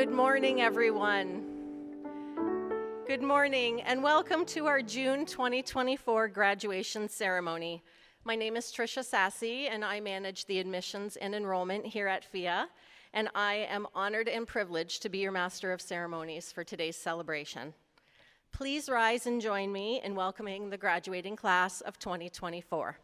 Good morning, everyone. Good morning, and welcome to our June 2024 graduation ceremony. My name is Tricia Sassy, and I manage the admissions and enrollment here at FIA, and I am honored and privileged to be your Master of Ceremonies for today's celebration. Please rise and join me in welcoming the graduating class of 2024.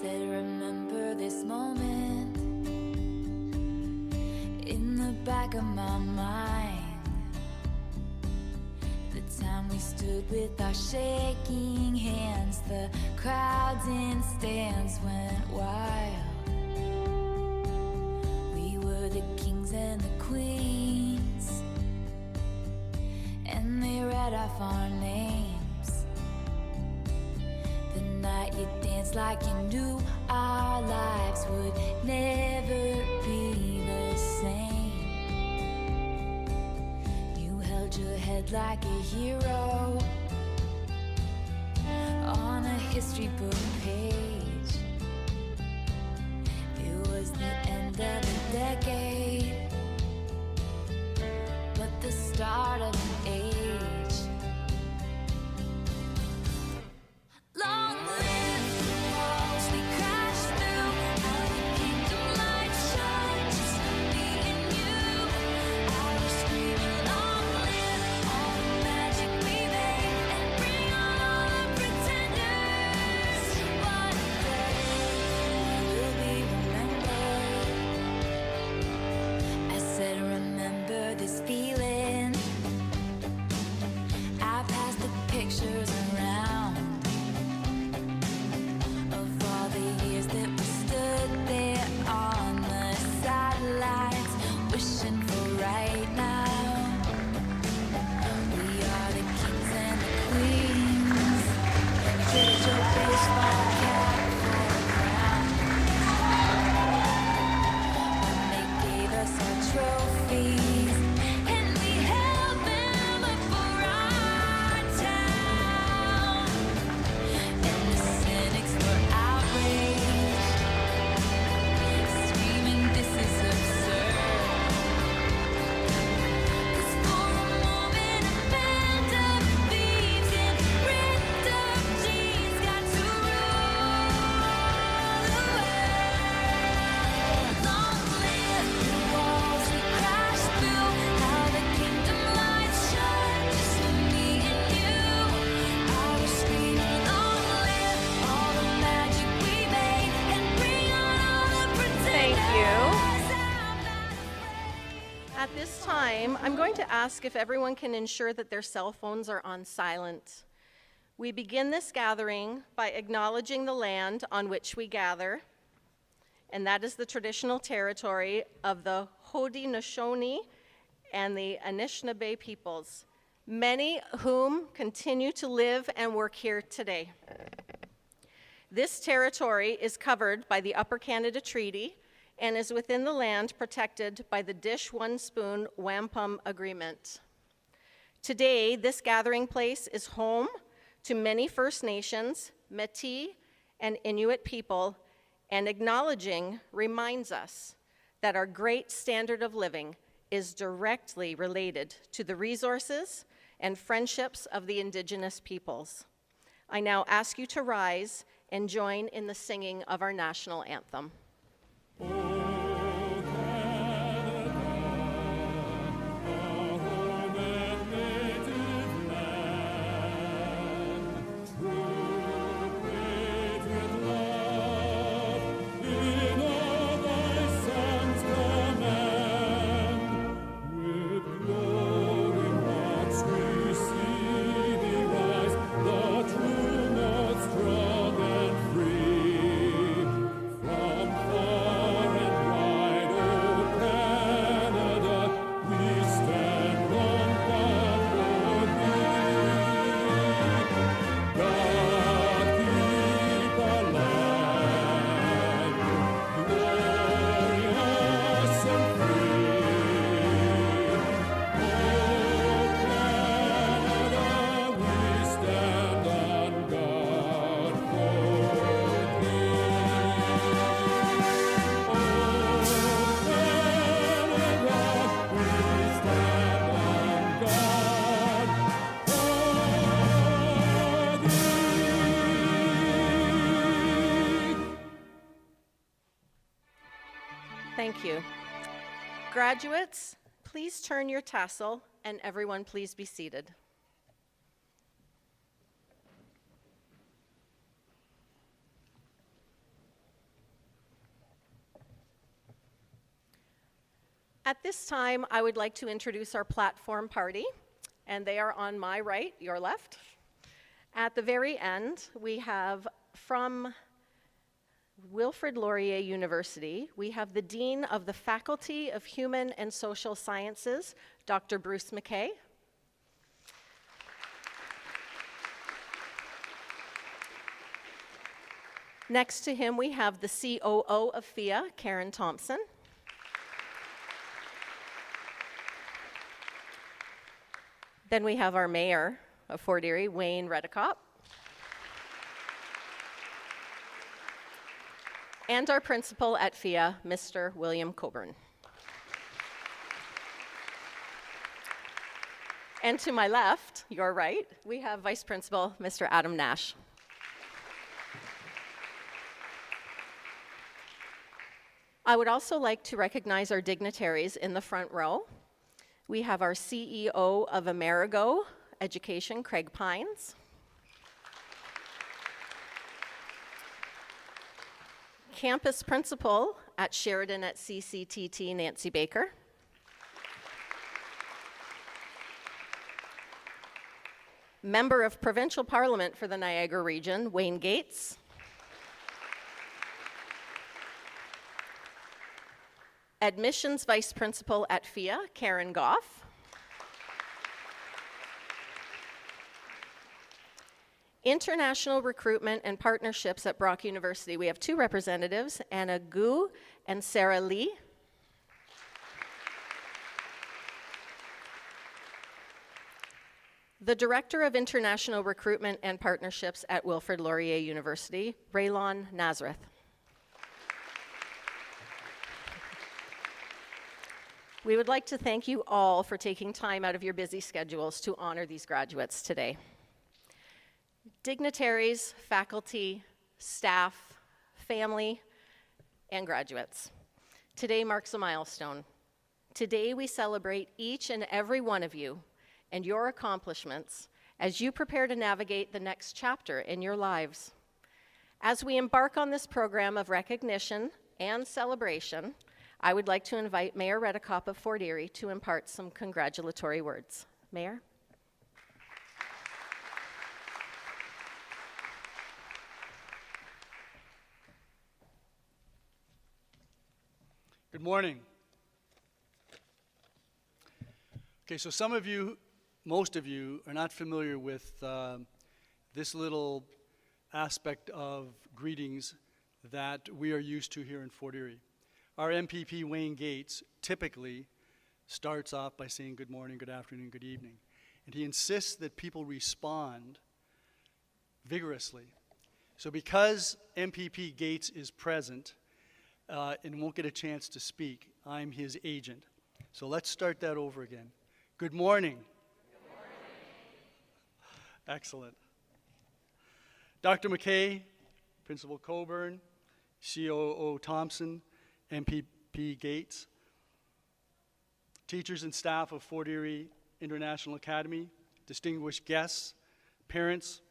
Remember this moment in the back of my mind, the time we stood with our shaking hands, the crowds in stands went wild. We were the kings and the queens, and they read off our names. The night you danced like you knew our lives would never be the same. You held your head like a hero on a history book page. It was the end of a decade, but the start of an age. Long live the walls we crashed through, how the kingdom lights shine just for me and you. I was screaming, long live all the magic we made, and bring on all the pretenders. One day we'll be remembered. I said, remember this feeling. I passed the pictures around of all the years that we stood there on the sidelines, wishing for right now. We are the kings and the queens. Trade your baseball cap for a crown. When they gave us our trophies, and we held them up for our town. And the cynics were outraged, screaming, this is absurd. 'Cause for a moment a band of thieves in ripped up jeans got to rule the world. Long live the walls we crashed through, how the kingdom lights shine just for me and you. I was screaming, long live all the magic we made, and bring on all the pretenders. Thank you. I'm not afraid. At this time, I'm going to ask if everyone can ensure that their cell phones are on silent. We begin this gathering by acknowledging the land on which we gather, and that is the traditional territory of the Haudenosaunee and the Anishinaabe peoples, many whom continue to live and work here today. This territory is covered by the Upper Canada Treaty and is within the land protected by the Dish One Spoon Wampum Agreement. Today, this gathering place is home to many First Nations, Métis, and Inuit people, and acknowledging reminds us that our great standard of living is directly related to the resources and friendships of the Indigenous peoples. I now ask you to rise and join in the singing of our national anthem. From Thank you. Graduates, please turn your tassel, and everyone please be seated. At this time, I would like to introduce our platform party, and they are on my right, your left. At the very end, we have from Wilfrid Laurier University, we have the Dean of the Faculty of Human and Social Sciences, Dr. Bruce McKay. Next to him, we have the COO of FIA, Karen Thompson. Then we have our mayor of Fort Erie, Wayne Redekop. And our principal at FIA, Mr. William Coburn. And to my left, your right, we have Vice Principal, Mr. Adam Nash. I would also like to recognize our dignitaries in the front row. We have our CEO of Amerigo Education, Craig Pines. Campus Principal at Sheridan at CCTT, Nancy Baker. Member of Provincial Parliament for the Niagara Region, Wayne Gates. Admissions Vice Principal at FIA, Karen Goff. International Recruitment and Partnerships at Brock University. We have two representatives, Anna Gu and Sarah Lee. The Director of International Recruitment and Partnerships at Wilfrid Laurier University, Raylon Nazareth. We would like to thank you all for taking time out of your busy schedules to honor these graduates today. Dignitaries, faculty, staff, family, and graduates. Today marks a milestone. Today we celebrate each and every one of you and your accomplishments as you prepare to navigate the next chapter in your lives. As we embark on this program of recognition and celebration, I would like to invite Mayor Redekop of Fort Erie to impart some congratulatory words. Mayor? Good morning. Okay, so some of you, most of you, are not familiar with this little aspect of greetings that we are used to here in Fort Erie. Our MPP, Wayne Gates, typically starts off by saying good morning, good afternoon, good evening. And he insists that people respond vigorously. So because MPP Gates is present and won't get a chance to speak, I'm his agent. So let's start that over again. Good morning. Good morning. Excellent. Dr. McKay, Principal Coburn, COO Thompson, MPP Gates, teachers and staff of Fort Erie International Academy, distinguished guests, parents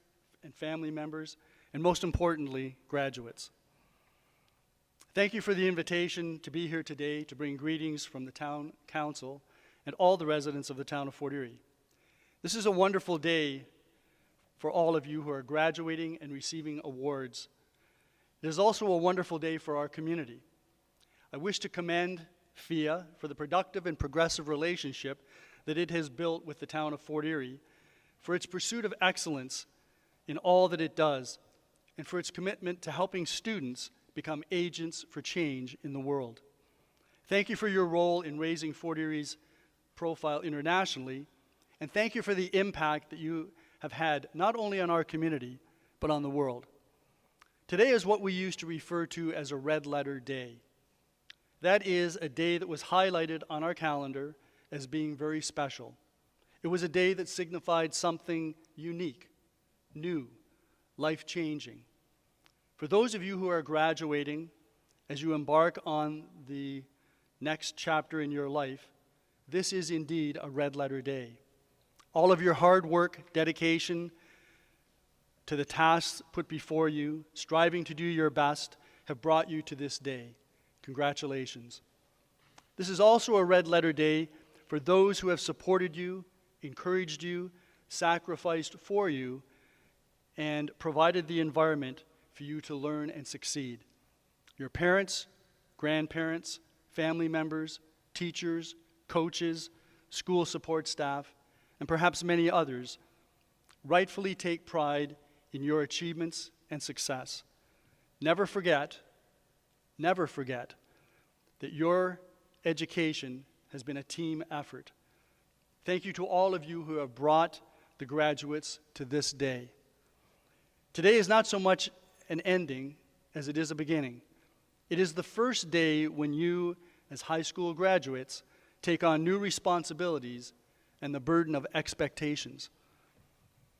and family members, and most importantly, graduates. Thank you for the invitation to be here today to bring greetings from the Town Council and all the residents of the town of Fort Erie. This is a wonderful day for all of you who are graduating and receiving awards. It is also a wonderful day for our community. I wish to commend FIA for the productive and progressive relationship that it has built with the town of Fort Erie, for its pursuit of excellence in all that it does, and for its commitment to helping students become agents for change in the world. Thank you for your role in raising Fort Erie's profile internationally, and thank you for the impact that you have had not only on our community, but on the world. Today is what we used to refer to as a red letter day. That is a day that was highlighted on our calendar as being very special. It was a day that signified something unique, new, life-changing. For those of you who are graduating, as you embark on the next chapter in your life, this is indeed a red letter day. All of your hard work, dedication to the tasks put before you, striving to do your best, have brought you to this day. Congratulations. This is also a red letter day for those who have supported you, encouraged you, sacrificed for you, and provided the environment for you to learn and succeed. Your parents, grandparents, family members, teachers, coaches, school support staff, and perhaps many others rightfully take pride in your achievements and success. Never forget that your education has been a team effort. Thank you to all of you who have brought the graduates to this day. Today is not so much an ending as it is a beginning. It is the first day when you, as high school graduates, take on new responsibilities and the burden of expectations.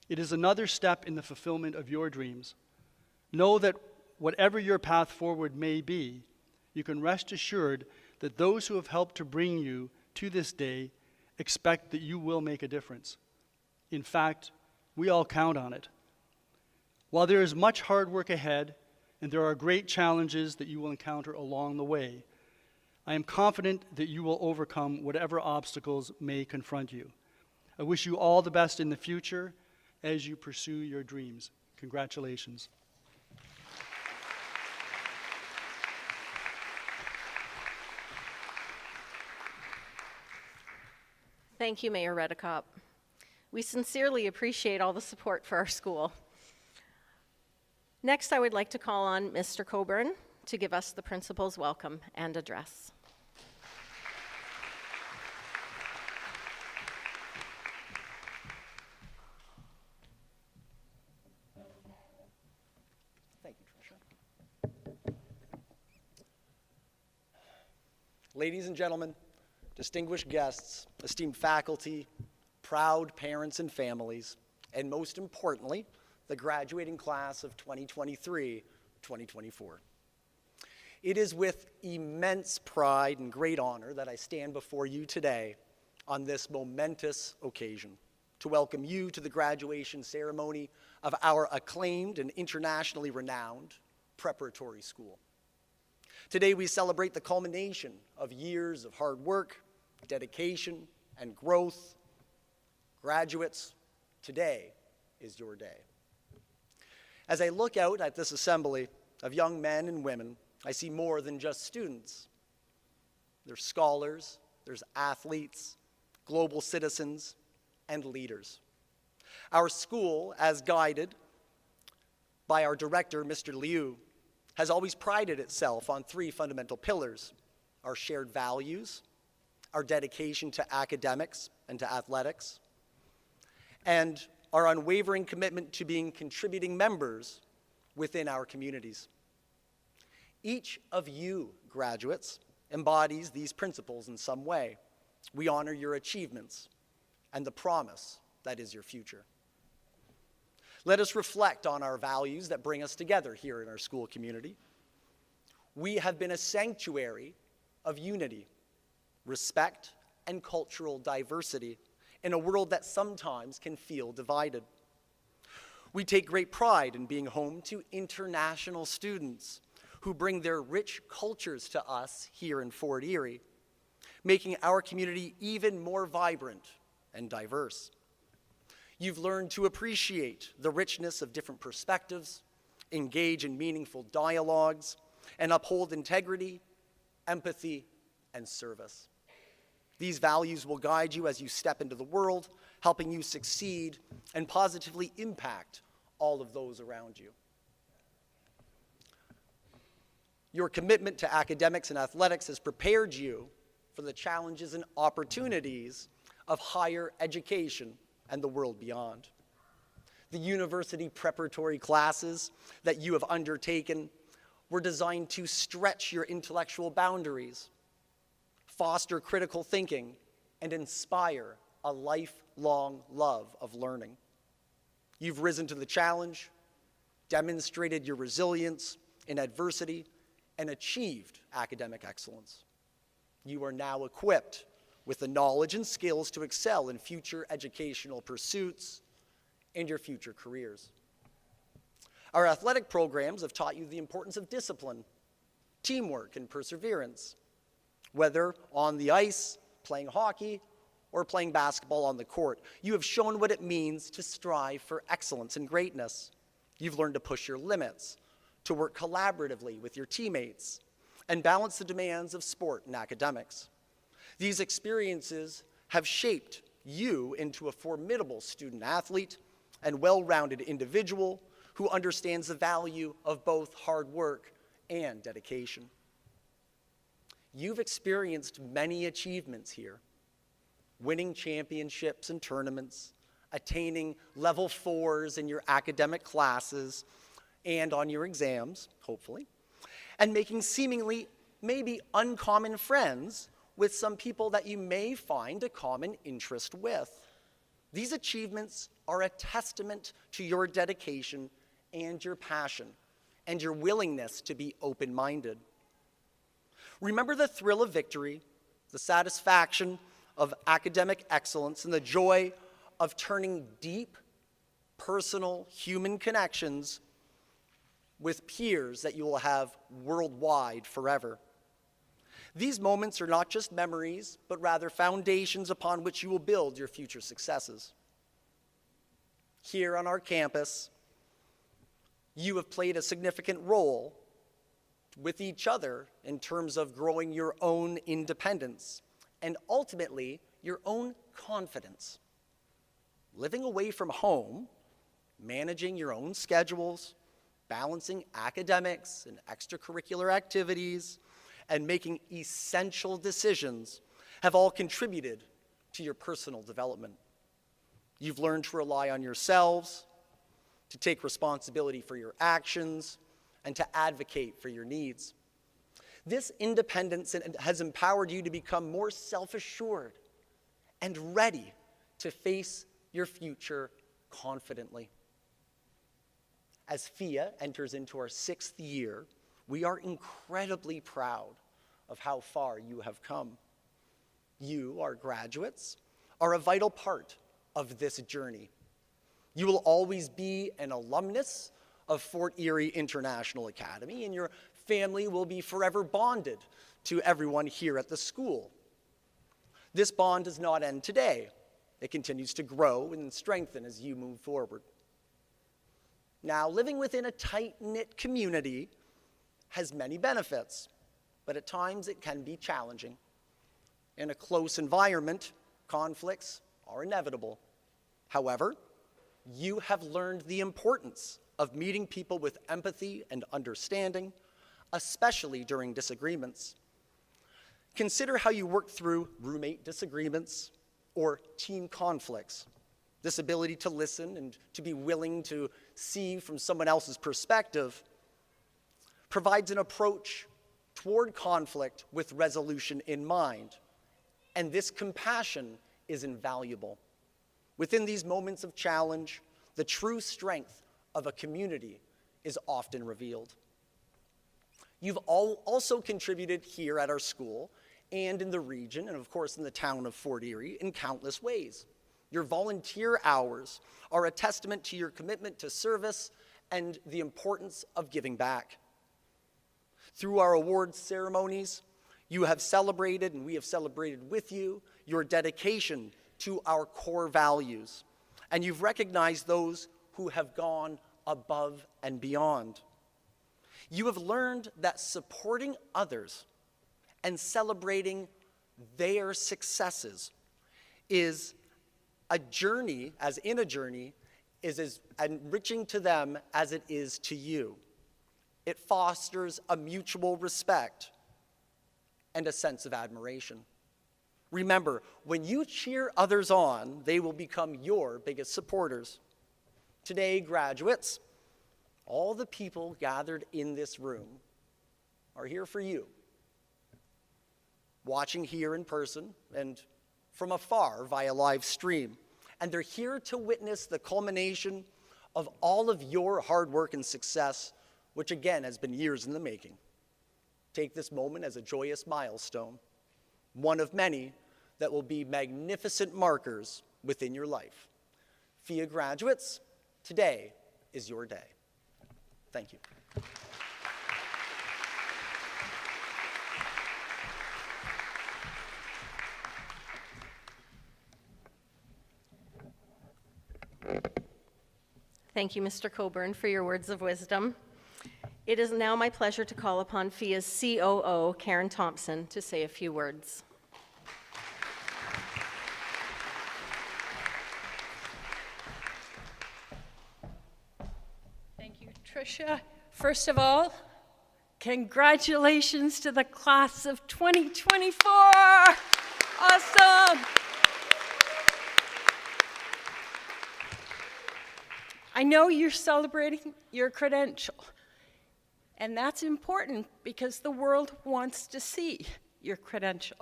It is another step in the fulfillment of your dreams. Know that whatever your path forward may be, you can rest assured that those who have helped to bring you to this day expect that you will make a difference. In fact, we all count on it. While there is much hard work ahead, and there are great challenges that you will encounter along the way, I am confident that you will overcome whatever obstacles may confront you. I wish you all the best in the future as you pursue your dreams. Congratulations. Thank you, Mayor Redekop. We sincerely appreciate all the support for our school. Next, I would like to call on Mr. Coburn to give us the principal's welcome and address. Thank you, Tricia. Ladies and gentlemen, distinguished guests, esteemed faculty, proud parents and families, and most importantly, the graduating class of 2023-2024. It is with immense pride and great honor that I stand before you today on this momentous occasion to welcome you to the graduation ceremony of our acclaimed and internationally renowned preparatory school. Today we celebrate the culmination of years of hard work, dedication, and growth. Graduates, today is your day. As I look out at this assembly of young men and women, I see more than just students. There's scholars, there's athletes, global citizens, and leaders. Our school, as guided by our director, Mr. Liu, has always prided itself on three fundamental pillars: our shared values, our dedication to academics and to athletics, and our unwavering commitment to being contributing members within our communities. Each of you graduates embodies these principles in some way. We honor your achievements and the promise that is your future. Let us reflect on our values that bring us together here in our school community. We have been a sanctuary of unity, respect, and cultural diversity in a world that sometimes can feel divided. We take great pride in being home to international students who bring their rich cultures to us here in Fort Erie, making our community even more vibrant and diverse. You've learned to appreciate the richness of different perspectives, engage in meaningful dialogues, and uphold integrity, empathy, and service. These values will guide you as you step into the world, helping you succeed and positively impact all of those around you. Your commitment to academics and athletics has prepared you for the challenges and opportunities of higher education and the world beyond. The university preparatory classes that you have undertaken were designed to stretch your intellectual boundaries, foster critical thinking, and inspire a lifelong love of learning. You've risen to the challenge, demonstrated your resilience in adversity, and achieved academic excellence. you are now equipped with the knowledge and skills to excel in future educational pursuits and your future careers. Our athletic programs have taught you the importance of discipline, teamwork, and perseverance. Whether on the ice, playing hockey, or playing basketball on the court, you have shown what it means to strive for excellence and greatness. You've learned to push your limits, to work collaboratively with your teammates, and balance the demands of sport and academics. These experiences have shaped you into a formidable student athlete and well-rounded individual who understands the value of both hard work and dedication. You've experienced many achievements here, winning championships and tournaments, attaining level 4s in your academic classes and on your exams, hopefully, and making seemingly maybe uncommon friends with some people that you may find a common interest with. These achievements are a testament to your dedication and your passion and your willingness to be open-minded. Remember the thrill of victory, the satisfaction of academic excellence, and the joy of turning deep, personal, human connections with peers that you will have worldwide forever. These moments are not just memories, but rather foundations upon which you will build your future successes. Here on our campus, you have played a significant role with each other in terms of growing your own independence and ultimately your own confidence. Living away from home, managing your own schedules, balancing academics and extracurricular activities, and making essential decisions have all contributed to your personal development. You've learned to rely on yourselves, to take responsibility for your actions, and to advocate for your needs. This independence has empowered you to become more self-assured and ready to face your future confidently. As FIA enters into our 6th year, we are incredibly proud of how far you have come. You, our graduates, are a vital part of this journey. You will always be an alumnus of Fort Erie International Academy, and your family will be forever bonded to everyone here at the school. This bond does not end today. It continues to grow and strengthen as you move forward. Now, living within a tight-knit community has many benefits, but at times it can be challenging. In a close environment, conflicts are inevitable. However, you have learned the importance of meeting people with empathy and understanding, especially during disagreements. Consider how you work through roommate disagreements or team conflicts. This ability to listen and to be willing to see from someone else's perspective provides an approach toward conflict with resolution in mind, and this compassion is invaluable. Within these moments of challenge, the true strength of a community is often revealed. You've also contributed here at our school and in the region, and of course in the town of Fort Erie, in countless ways. Your volunteer hours are a testament to your commitment to service and the importance of giving back. Through our awards ceremonies, you have celebrated, and we have celebrated with you, your dedication to our core values. And you've recognized those who have gone above and beyond. You have learned that supporting others and celebrating their successes is a journey, is as enriching to them as it is to you. It fosters a mutual respect and a sense of admiration. Remember, when you cheer others on, they will become your biggest supporters. Today, graduates, all the people gathered in this room are here for you, watching here in person and from afar via live stream. And they're here to witness the culmination of all of your hard work and success, which again has been years in the making. Take this moment as a joyous milestone. one of many that will be magnificent markers within your life. FIA graduates, today is your day. Thank you. Thank you, Mr. Coburn, for your words of wisdom. It is now my pleasure to call upon FIA's COO, Karen Thompson, to say a few words. Thank you, Tricia. First of all, congratulations to the class of 2024. Awesome. I know you're celebrating your credential, and that's important because the world wants to see your credential.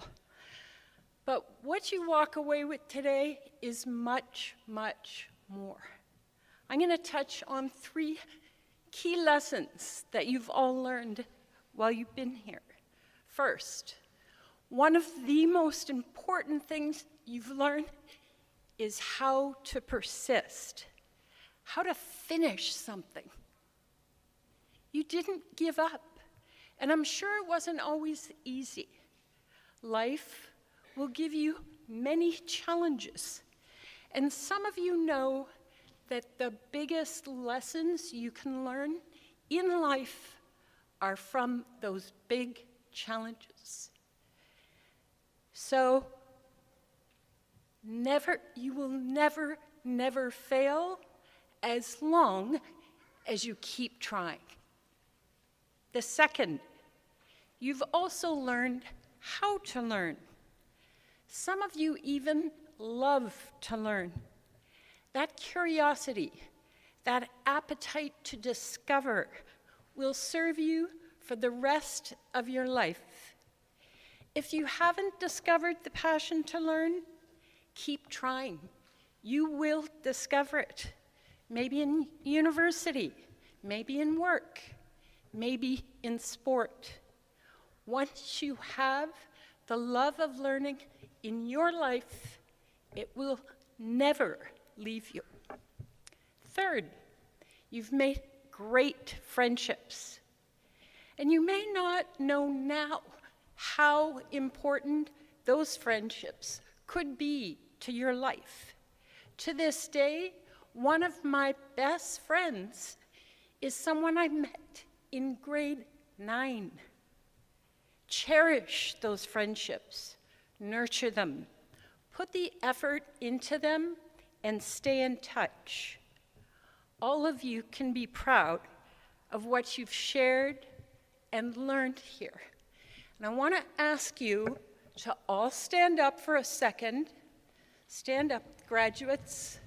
But what you walk away with today is much, much more. I'm going to touch on 3 key lessons that you've all learned while you've been here. First, one of the most important things you've learned is how to persist. How to finish something. You didn't give up, and I'm sure it wasn't always easy. Life will give you many challenges, and some of you know that the biggest lessons you can learn in life are from those big challenges. So, you will never fail as long as you keep trying. The second, you've also learned how to learn. Some of you even love to learn. That curiosity, that appetite to discover will serve you for the rest of your life. If you haven't discovered the passion to learn, keep trying. You will discover it. Maybe in university, maybe in work, maybe in sport. Once you have the love of learning in your life, it will never leave you. Third, you've made great friendships. And you may not know now how important those friendships could be to your life. To this day, one of my best friends is someone I met in grade 9. Cherish those friendships, nurture them, put the effort into them, and stay in touch. All of you can be proud of what you've shared and learned here. And I want to ask you to all stand up for a second. Stand up, graduates.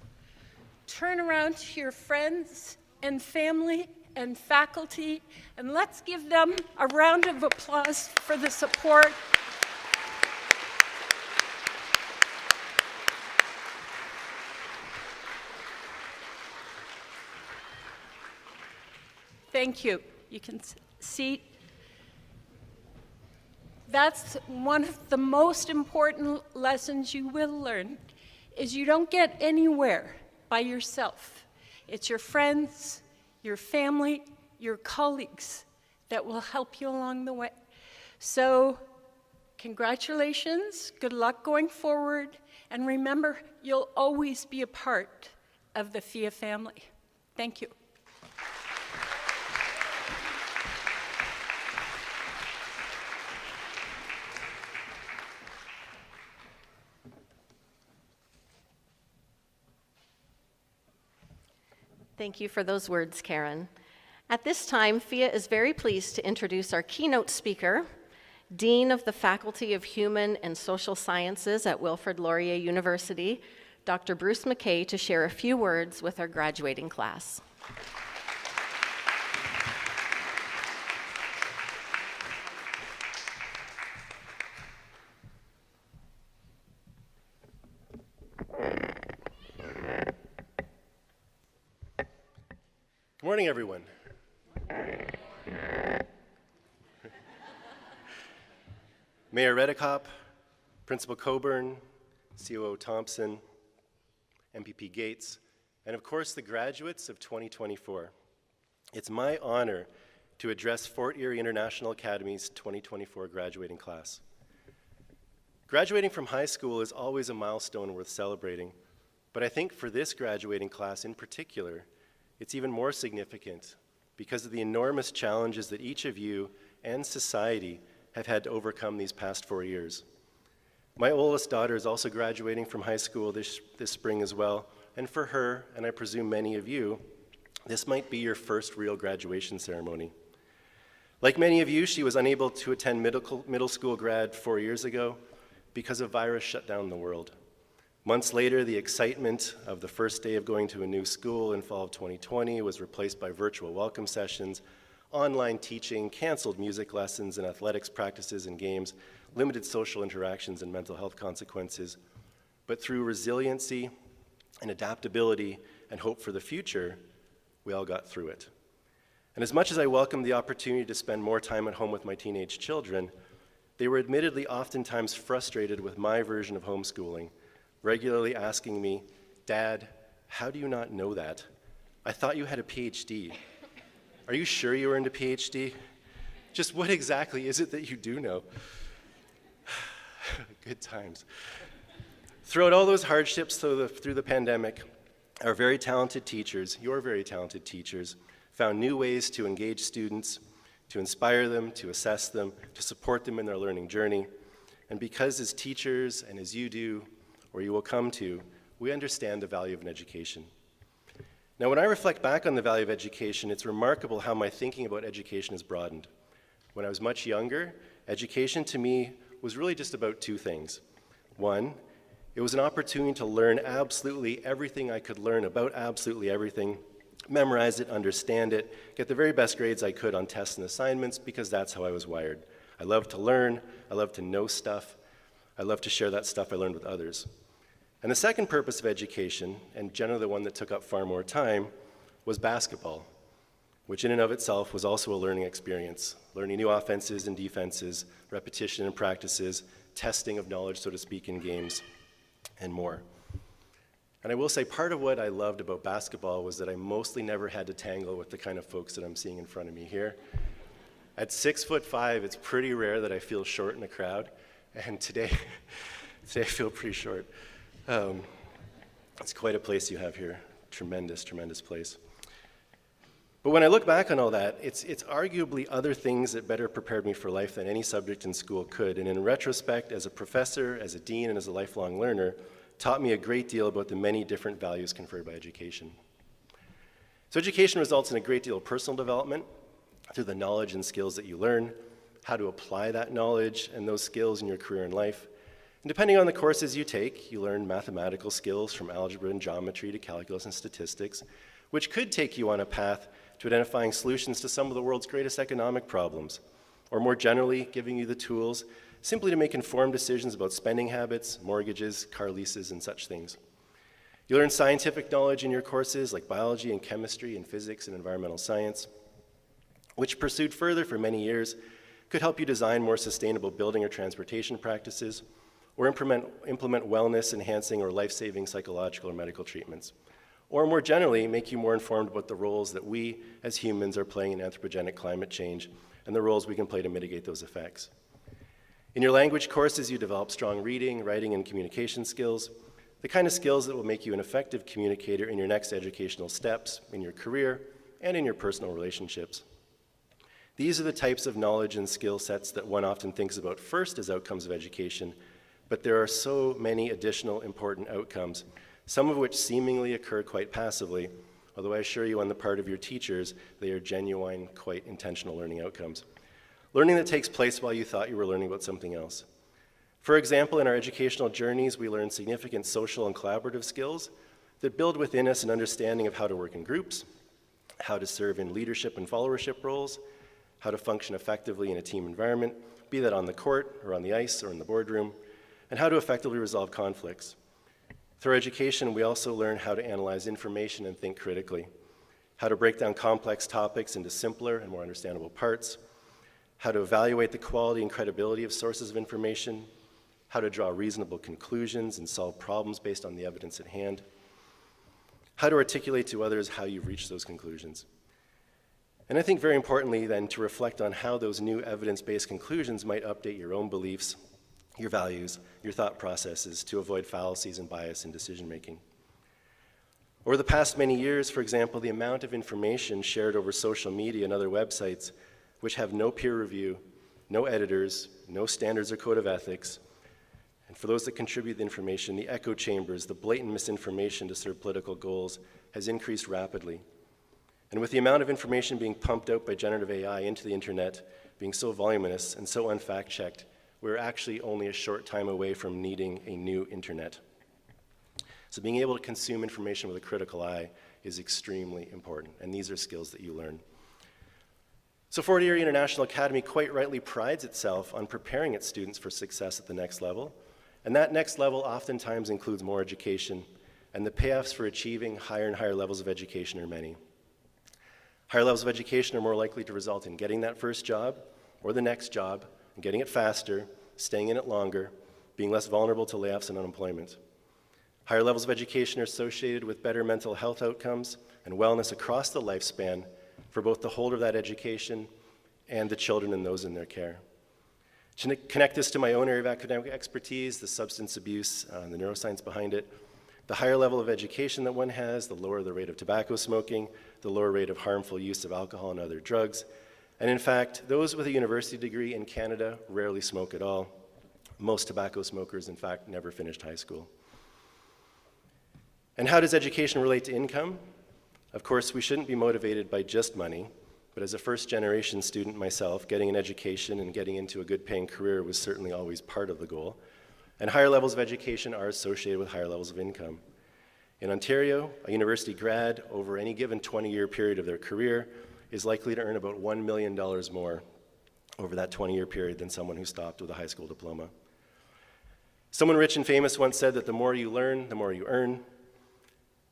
Turn around to your friends and family and faculty, and let's give them a round of applause for the support. Thank you. You can seat. That's one of the most important lessons you will learn, is you don't get anywhere by yourself. It's your friends, your family, your colleagues that will help you along the way. So, congratulations, good luck going forward, and remember, you'll always be a part of the FIA family. Thank you. Thank you for those words, Karen. At this time, FIA is very pleased to introduce our keynote speaker, Dean of the Faculty of Human and Social Sciences at Wilfrid Laurier University, Dr. Bruce McKay, to share a few words with our graduating class. Good morning, everyone. Mayor Redekop, Principal Coburn, COO Thompson, MPP Gates, and of course the graduates of 2024. It's my honor to address Fort Erie International Academy's 2024 graduating class. Graduating from high school is always a milestone worth celebrating, but I think for this graduating class in particular, it's even more significant because of the enormous challenges that each of you and society have had to overcome these past 4 years. My oldest daughter is also graduating from high school this spring as well, and for her, and I presume many of you, this might be your first real graduation ceremony. Like many of you, she was unable to attend middle school grad 4 years ago because a virus shut down the world. Months later, the excitement of the first day of going to a new school in fall of 2020 was replaced by virtual welcome sessions, online teaching, canceled music lessons and athletics practices and games, limited social interactions and mental health consequences. But through resiliency and adaptability and hope for the future, we all got through it. And as much as I welcomed the opportunity to spend more time at home with my teenage children, they were admittedly oftentimes frustrated with my version of homeschooling, regularly asking me, "Dad, how do you not know that? I thought you had a PhD. Are you sure you earned a PhD? Just what exactly is it that you do know?" Good times. Throughout all those hardships through the pandemic, our very talented teachers, your very talented teachers, found new ways to engage students, to inspire them, to assess them, to support them in their learning journey. And because as teachers and as you do, or you will come to, we understand the value of an education. Now, when I reflect back on the value of education, it's remarkable how my thinking about education has broadened. When I was much younger, education to me was really just about two things. One, it was an opportunity to learn absolutely everything I could learn about absolutely everything, memorize it, understand it, get the very best grades I could on tests and assignments because that's how I was wired. I love to learn, I love to know stuff, I love to share that stuff I learned with others. And the second purpose of education, and generally the one that took up far more time, was basketball, which in and of itself was also a learning experience, learning new offenses and defenses, repetition and practices, testing of knowledge, so to speak, in games, and more. And I will say part of what I loved about basketball was that I mostly never had to tangle with the kind of folks that I'm seeing in front of me here. At 6'5", it's pretty rare that I feel short in a crowd, and today I feel pretty short. It's quite a place you have here. Tremendous, tremendous place. But when I look back on all that, it's arguably other things that better prepared me for life than any subject in school could. And in retrospect, as a professor, as a dean, and as a lifelong learner, taught me a great deal about the many different values conferred by education. So education results in a great deal of personal development through the knowledge and skills that you learn, how to apply that knowledge and those skills in your career and life. And depending on the courses you take, you learn mathematical skills from algebra and geometry to calculus and statistics, which could take you on a path to identifying solutions to some of the world's greatest economic problems, or more generally, giving you the tools simply to make informed decisions about spending habits, mortgages, car leases, and such things. You learn scientific knowledge in your courses like biology and chemistry and physics and environmental science, which pursued further for many years could help you design more sustainable building or transportation practices, or implement wellness enhancing or life-saving psychological or medical treatments, or more generally, make you more informed about the roles that we as humans are playing in anthropogenic climate change and the roles we can play to mitigate those effects. In your language courses, you develop strong reading, writing, and communication skills, the kind of skills that will make you an effective communicator in your next educational steps, in your career, and in your personal relationships. These are the types of knowledge and skill sets that one often thinks about first as outcomes of education, but there are so many additional important outcomes, some of which seemingly occur quite passively, although I assure you on the part of your teachers, they are genuine, quite intentional learning outcomes. Learning that takes place while you thought you were learning about something else. For example, in our educational journeys, we learn significant social and collaborative skills that build within us an understanding of how to work in groups, how to serve in leadership and followership roles, how to function effectively in a team environment, be that on the court or on the ice or in the boardroom, and how to effectively resolve conflicts. Through education, we also learn how to analyze information and think critically, how to break down complex topics into simpler and more understandable parts, how to evaluate the quality and credibility of sources of information, how to draw reasonable conclusions and solve problems based on the evidence at hand, how to articulate to others how you've reached those conclusions. And I think very importantly then to reflect on how those new evidence-based conclusions might update your own beliefs, your values, your thought processes to avoid fallacies and bias in decision-making. Over the past many years, for example, the amount of information shared over social media and other websites which have no peer review, no editors, no standards or code of ethics, and for those that contribute the information, the echo chambers, the blatant misinformation to serve political goals has increased rapidly. And with the amount of information being pumped out by generative AI into the internet being so voluminous and so unfact-checked, we're actually only a short time away from needing a new internet. So being able to consume information with a critical eye is extremely important, and these are skills that you learn. So Fort Erie International Academy quite rightly prides itself on preparing its students for success at the next level, and that next level oftentimes includes more education, and the payoffs for achieving higher and higher levels of education are many. Higher levels of education are more likely to result in getting that first job or the next job, and getting it faster, staying in it longer, being less vulnerable to layoffs and unemployment. Higher levels of education are associated with better mental health outcomes and wellness across the lifespan for both the holder of that education and the children and those in their care. To connect this to my own area of academic expertise, the substance abuse and the neuroscience behind it, the higher level of education that one has, the lower the rate of tobacco smoking, the lower rate of harmful use of alcohol and other drugs. And in fact, those with a university degree in Canada rarely smoke at all. Most tobacco smokers, in fact, never finished high school. And how does education relate to income? Of course, we shouldn't be motivated by just money, but as a first-generation student myself, getting an education and getting into a good-paying career was certainly always part of the goal. And higher levels of education are associated with higher levels of income. In Ontario, a university grad over any given 20-year period of their career is likely to earn about $1 million more over that 20-year period than someone who stopped with a high school diploma. Someone rich and famous once said that the more you learn, the more you earn.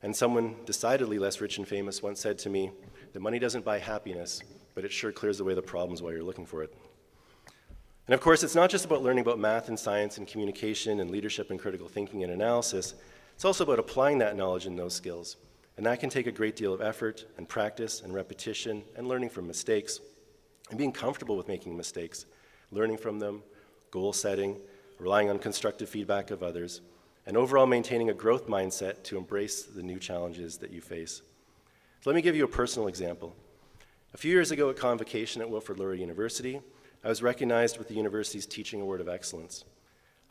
And someone decidedly less rich and famous once said to me, that money doesn't buy happiness, but it sure clears away the problems while you're looking for it. And of course, it's not just about learning about math and science and communication and leadership and critical thinking and analysis. It's also about applying that knowledge and those skills. And that can take a great deal of effort and practice and repetition and learning from mistakes and being comfortable with making mistakes, learning from them, goal setting, relying on constructive feedback of others, and overall maintaining a growth mindset to embrace the new challenges that you face. So let me give you a personal example. A few years ago at convocation at Wilfrid Laurier University, I was recognized with the university's Teaching Award of Excellence.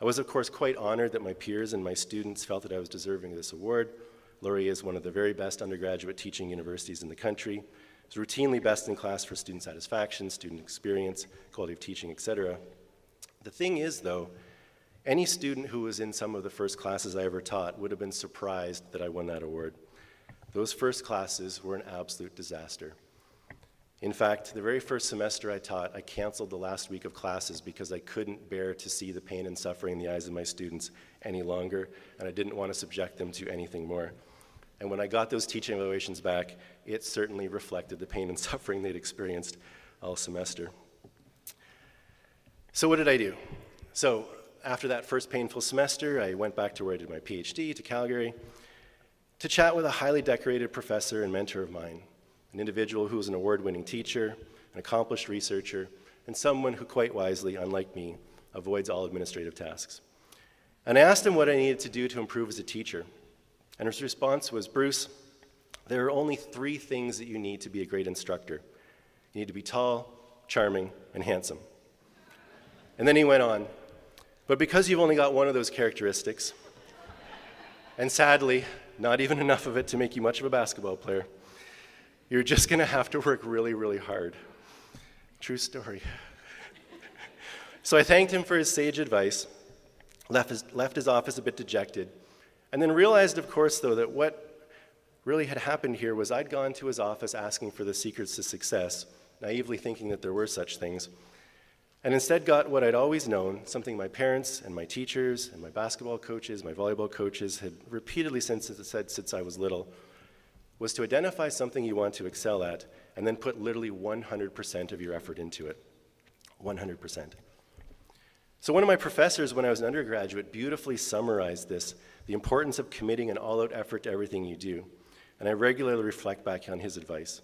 I was, of course, quite honored that my peers and my students felt that I was deserving of this award. Laurier is one of the very best undergraduate teaching universities in the country. It's routinely best in class for student satisfaction, student experience, quality of teaching, etc. The thing is, though, any student who was in some of the first classes I ever taught would have been surprised that I won that award. Those first classes were an absolute disaster. In fact, the very first semester I taught, I canceled the last week of classes because I couldn't bear to see the pain and suffering in the eyes of my students any longer, and I didn't want to subject them to anything more. And when I got those teaching evaluations back, it certainly reflected the pain and suffering they'd experienced all semester. So what did I do? So after that first painful semester, I went back to where I did my PhD, to Calgary, to chat with a highly decorated professor and mentor of mine, an individual who was an award-winning teacher, an accomplished researcher, and someone who quite wisely, unlike me, avoids all administrative tasks. And I asked him what I needed to do to improve as a teacher. And his response was, Bruce, there are only 3 things that you need to be a great instructor. You need to be tall, charming, and handsome. And then he went on, but because you've only got one of those characteristics, and sadly, not even enough of it to make you much of a basketball player, you're just going to have to work really, really hard. True story. So I thanked him for his sage advice, left his office a bit dejected, and then realized, of course, though, that what really had happened here was I'd gone to his office asking for the secrets to success, naively thinking that there were such things, and instead got what I'd always known, something my parents and my teachers and my basketball coaches, my volleyball coaches had repeatedly said since I was little, was to identify something you want to excel at and then put literally 100% of your effort into it. 100%. So one of my professors when I was an undergraduate beautifully summarized this, the importance of committing an all-out effort to everything you do. And I regularly reflect back on his advice.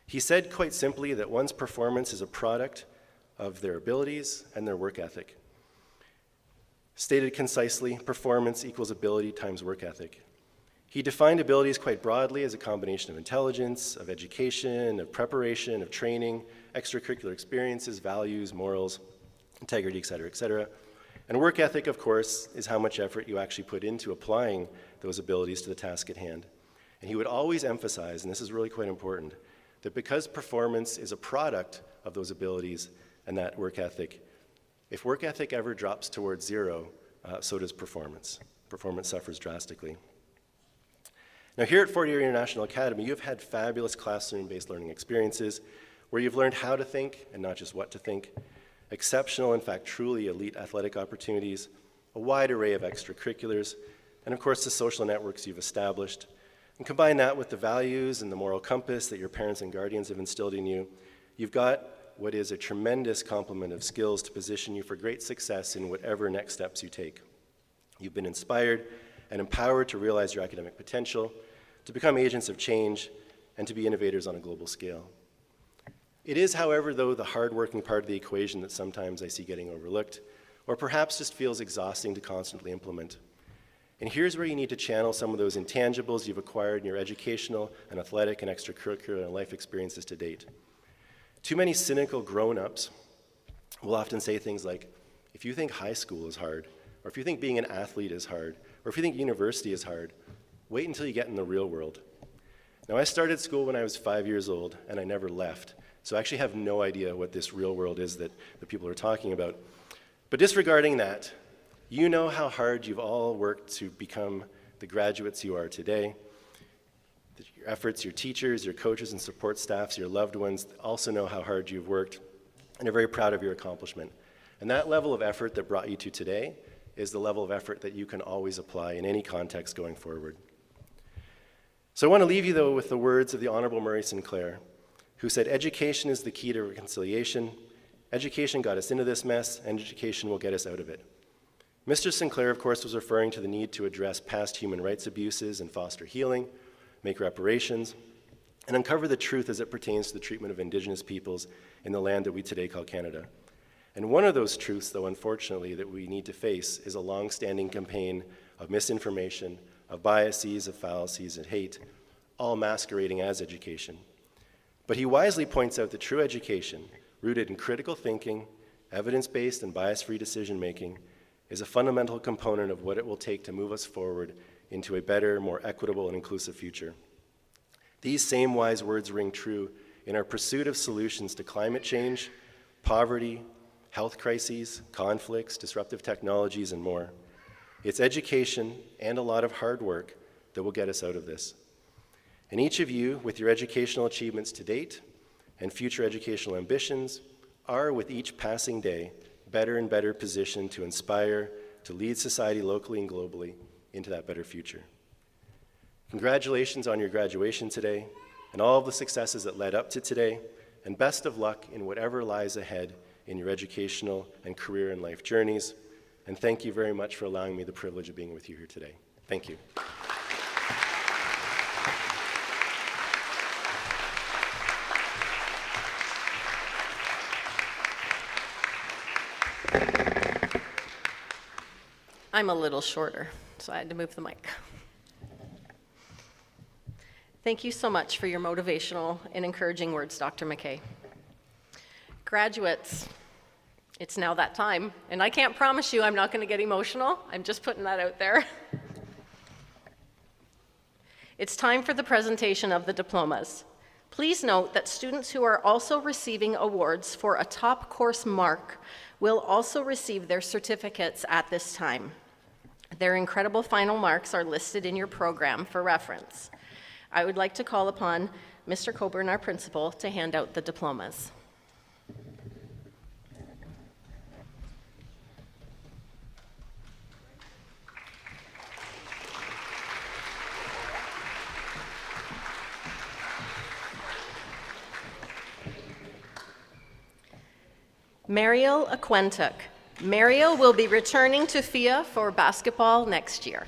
He said quite simply that one's performance is a product of their abilities and their work ethic. Stated concisely, performance equals ability times work ethic. He defined abilities quite broadly as a combination of intelligence, of education, of preparation, of training, extracurricular experiences, values, morals, integrity, et cetera, et cetera. And work ethic, of course, is how much effort you actually put into applying those abilities to the task at hand. And he would always emphasize, and this is really quite important, that because performance is a product of those abilities and that work ethic, if work ethic ever drops towards zero, so does performance. Performance suffers drastically. Now here at Fort Erie International Academy, you've had fabulous classroom-based learning experiences where you've learned how to think and not just what to think, exceptional, in fact, truly elite athletic opportunities, a wide array of extracurriculars, and of course the social networks you've established. And combine that with the values and the moral compass that your parents and guardians have instilled in you, you've got what is a tremendous complement of skills to position you for great success in whatever next steps you take. You've been inspired and empowered to realize your academic potential, to become agents of change, and to be innovators on a global scale. It is, however, though, the hard-working part of the equation that sometimes I see getting overlooked, or perhaps just feels exhausting to constantly implement. And here's where you need to channel some of those intangibles you've acquired in your educational and athletic and extracurricular and life experiences to date. Too many cynical grown-ups will often say things like, if you think high school is hard, or if you think being an athlete is hard, or if you think university is hard, wait until you get in the real world. Now, I started school when I was 5 years old, and I never left. So I actually have no idea what this real world is that people are talking about. But disregarding that, you know how hard you've all worked to become the graduates you are today. Your efforts, your teachers, your coaches and support staffs, your loved ones also know how hard you've worked and are very proud of your accomplishment. And that level of effort that brought you to today is the level of effort that you can always apply in any context going forward. So I want to leave you, though, with the words of the Honorable Murray Sinclair, who said, education is the key to reconciliation. Education got us into this mess, and education will get us out of it. Mr. Sinclair, of course, was referring to the need to address past human rights abuses and foster healing, make reparations, and uncover the truth as it pertains to the treatment of Indigenous peoples in the land that we today call Canada. And one of those truths, though, unfortunately, that we need to face is a long-standing campaign of misinformation, of biases, of fallacies, and hate, all masquerading as education. But he wisely points out that true education, rooted in critical thinking, evidence-based and bias-free decision-making, is a fundamental component of what it will take to move us forward into a better, more equitable, and inclusive future. These same wise words ring true in our pursuit of solutions to climate change, poverty, health crises, conflicts, disruptive technologies, and more. It's education and a lot of hard work that will get us out of this. And each of you, with your educational achievements to date and future educational ambitions, are, with each passing day, better and better positioned to inspire, to lead society locally and globally into that better future. Congratulations on your graduation today and all of the successes that led up to today, and best of luck in whatever lies ahead in your educational and career and life journeys. And thank you very much for allowing me the privilege of being with you here today. Thank you. I'm a little shorter, so I had to move the mic. Thank you so much for your motivational and encouraging words, Dr. McKay. Graduates, it's now that time, and I can't promise you I'm not going to get emotional. I'm just putting that out there. It's time for the presentation of the diplomas. Please note that students who are also receiving awards for a top course mark will also receive their certificates at this time. Their incredible final marks are listed in your program for reference. I would like to call upon Mr. Coburn, our principal, to hand out the diplomas. Mariel Aquentuck, Mario will be returning to FIA for basketball next year.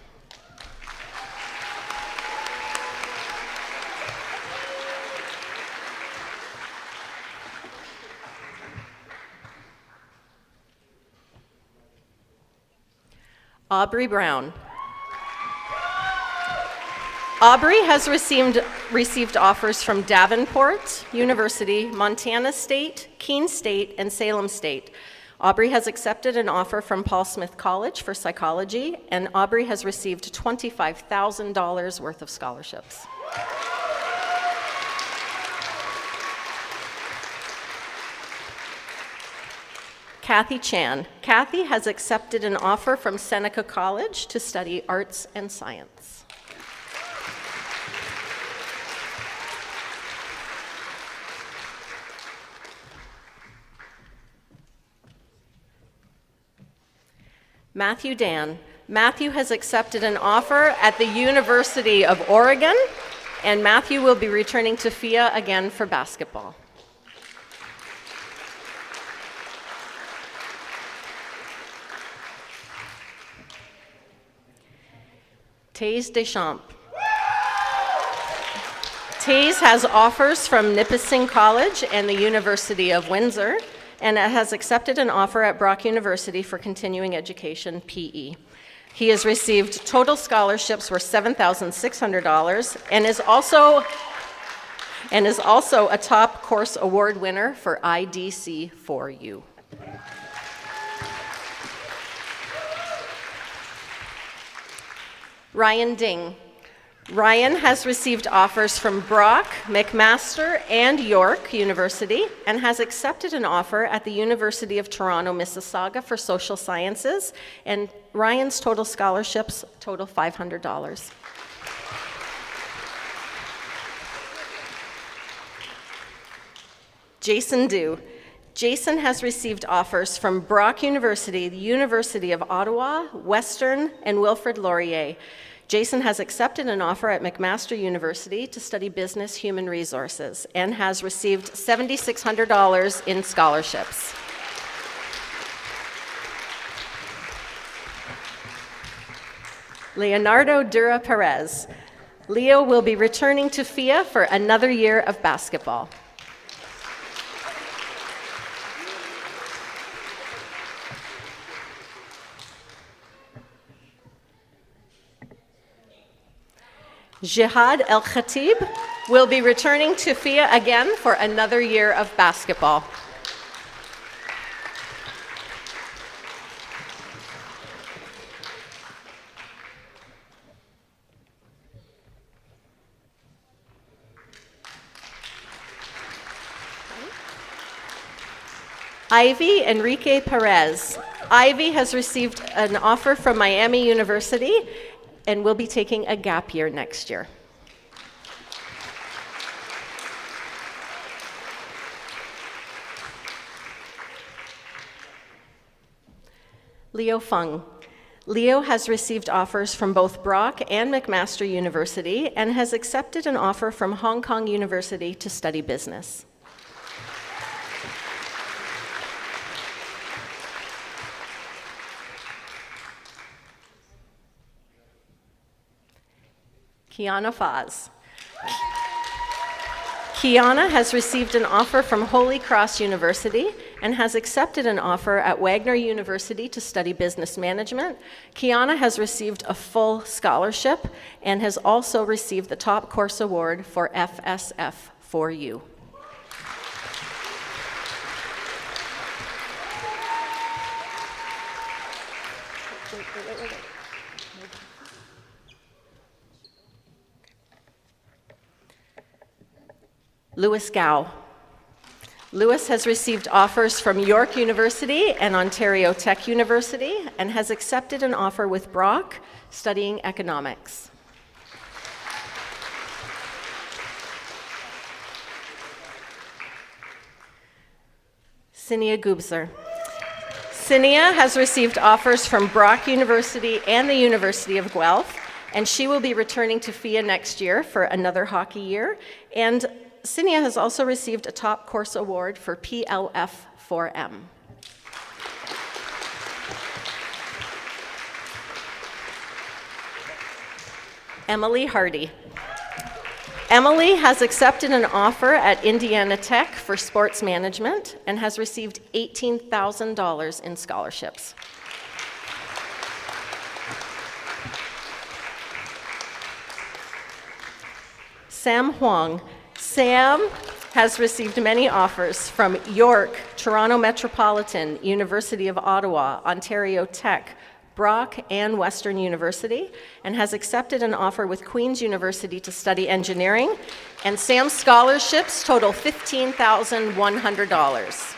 Aubrey Brown. Aubrey has received offers from Davenport University, Montana State, Keene State, and Salem State. Aubrey has accepted an offer from Paul Smith College for psychology, and Aubrey has received $25,000 worth of scholarships. Kathy Chan. Kathy has accepted an offer from Seneca College to study arts and science. Matthew Dan. Matthew has accepted an offer at the University of Oregon, and Matthew will be returning to FIA again for basketball. Taze Deschamps. Taze has offers from Nipissing College and the University of Windsor, and has accepted an offer at Brock University for continuing education, PE. He has received total scholarships worth $7,600 and is also a top course award winner for IDC4U. Ryan Ding. Ryan has received offers from Brock, McMaster, and York University, and has accepted an offer at the University of Toronto, Mississauga for social sciences, and Ryan's total scholarships total $500. Jason Dew. Jason has received offers from Brock University, the University of Ottawa, Western, and Wilfrid Laurier. Jason has accepted an offer at McMaster University to study business human resources and has received $7,600 in scholarships. Leonardo Dura Perez. Leo will be returning to FIA for another year of basketball. Jihad El Khatib will be returning to FIA again for another year of basketball. Ivy Enrique Perez. Ivy has received an offer from Miami University and will be taking a gap year next year. Leo Fung. Leo has received offers from both Brock and McMaster University and has accepted an offer from Hong Kong University to study business. Kiana Faz. Kiana has received an offer from Holy Cross University and has accepted an offer at Wagner University to study business management. Kiana has received a full scholarship and has also received the top course award for FSF4U. Wait. Louis Gow. Louis has received offers from York University and Ontario Tech University and has accepted an offer with Brock studying economics. Sinia Gubzer. Sinia has received offers from Brock University and the University of Guelph, and she will be returning to FIA next year for another hockey year. And Sinia has also received a top course award for PLF4M. Emily Hardy. Emily has accepted an offer at Indiana Tech for sports management and has received $18,000 in scholarships. Sam Huang. Sam has received many offers from York, Toronto Metropolitan, University of Ottawa, Ontario Tech, Brock, and Western University, and has accepted an offer with Queen's University to study engineering, and Sam's scholarships total $15,100.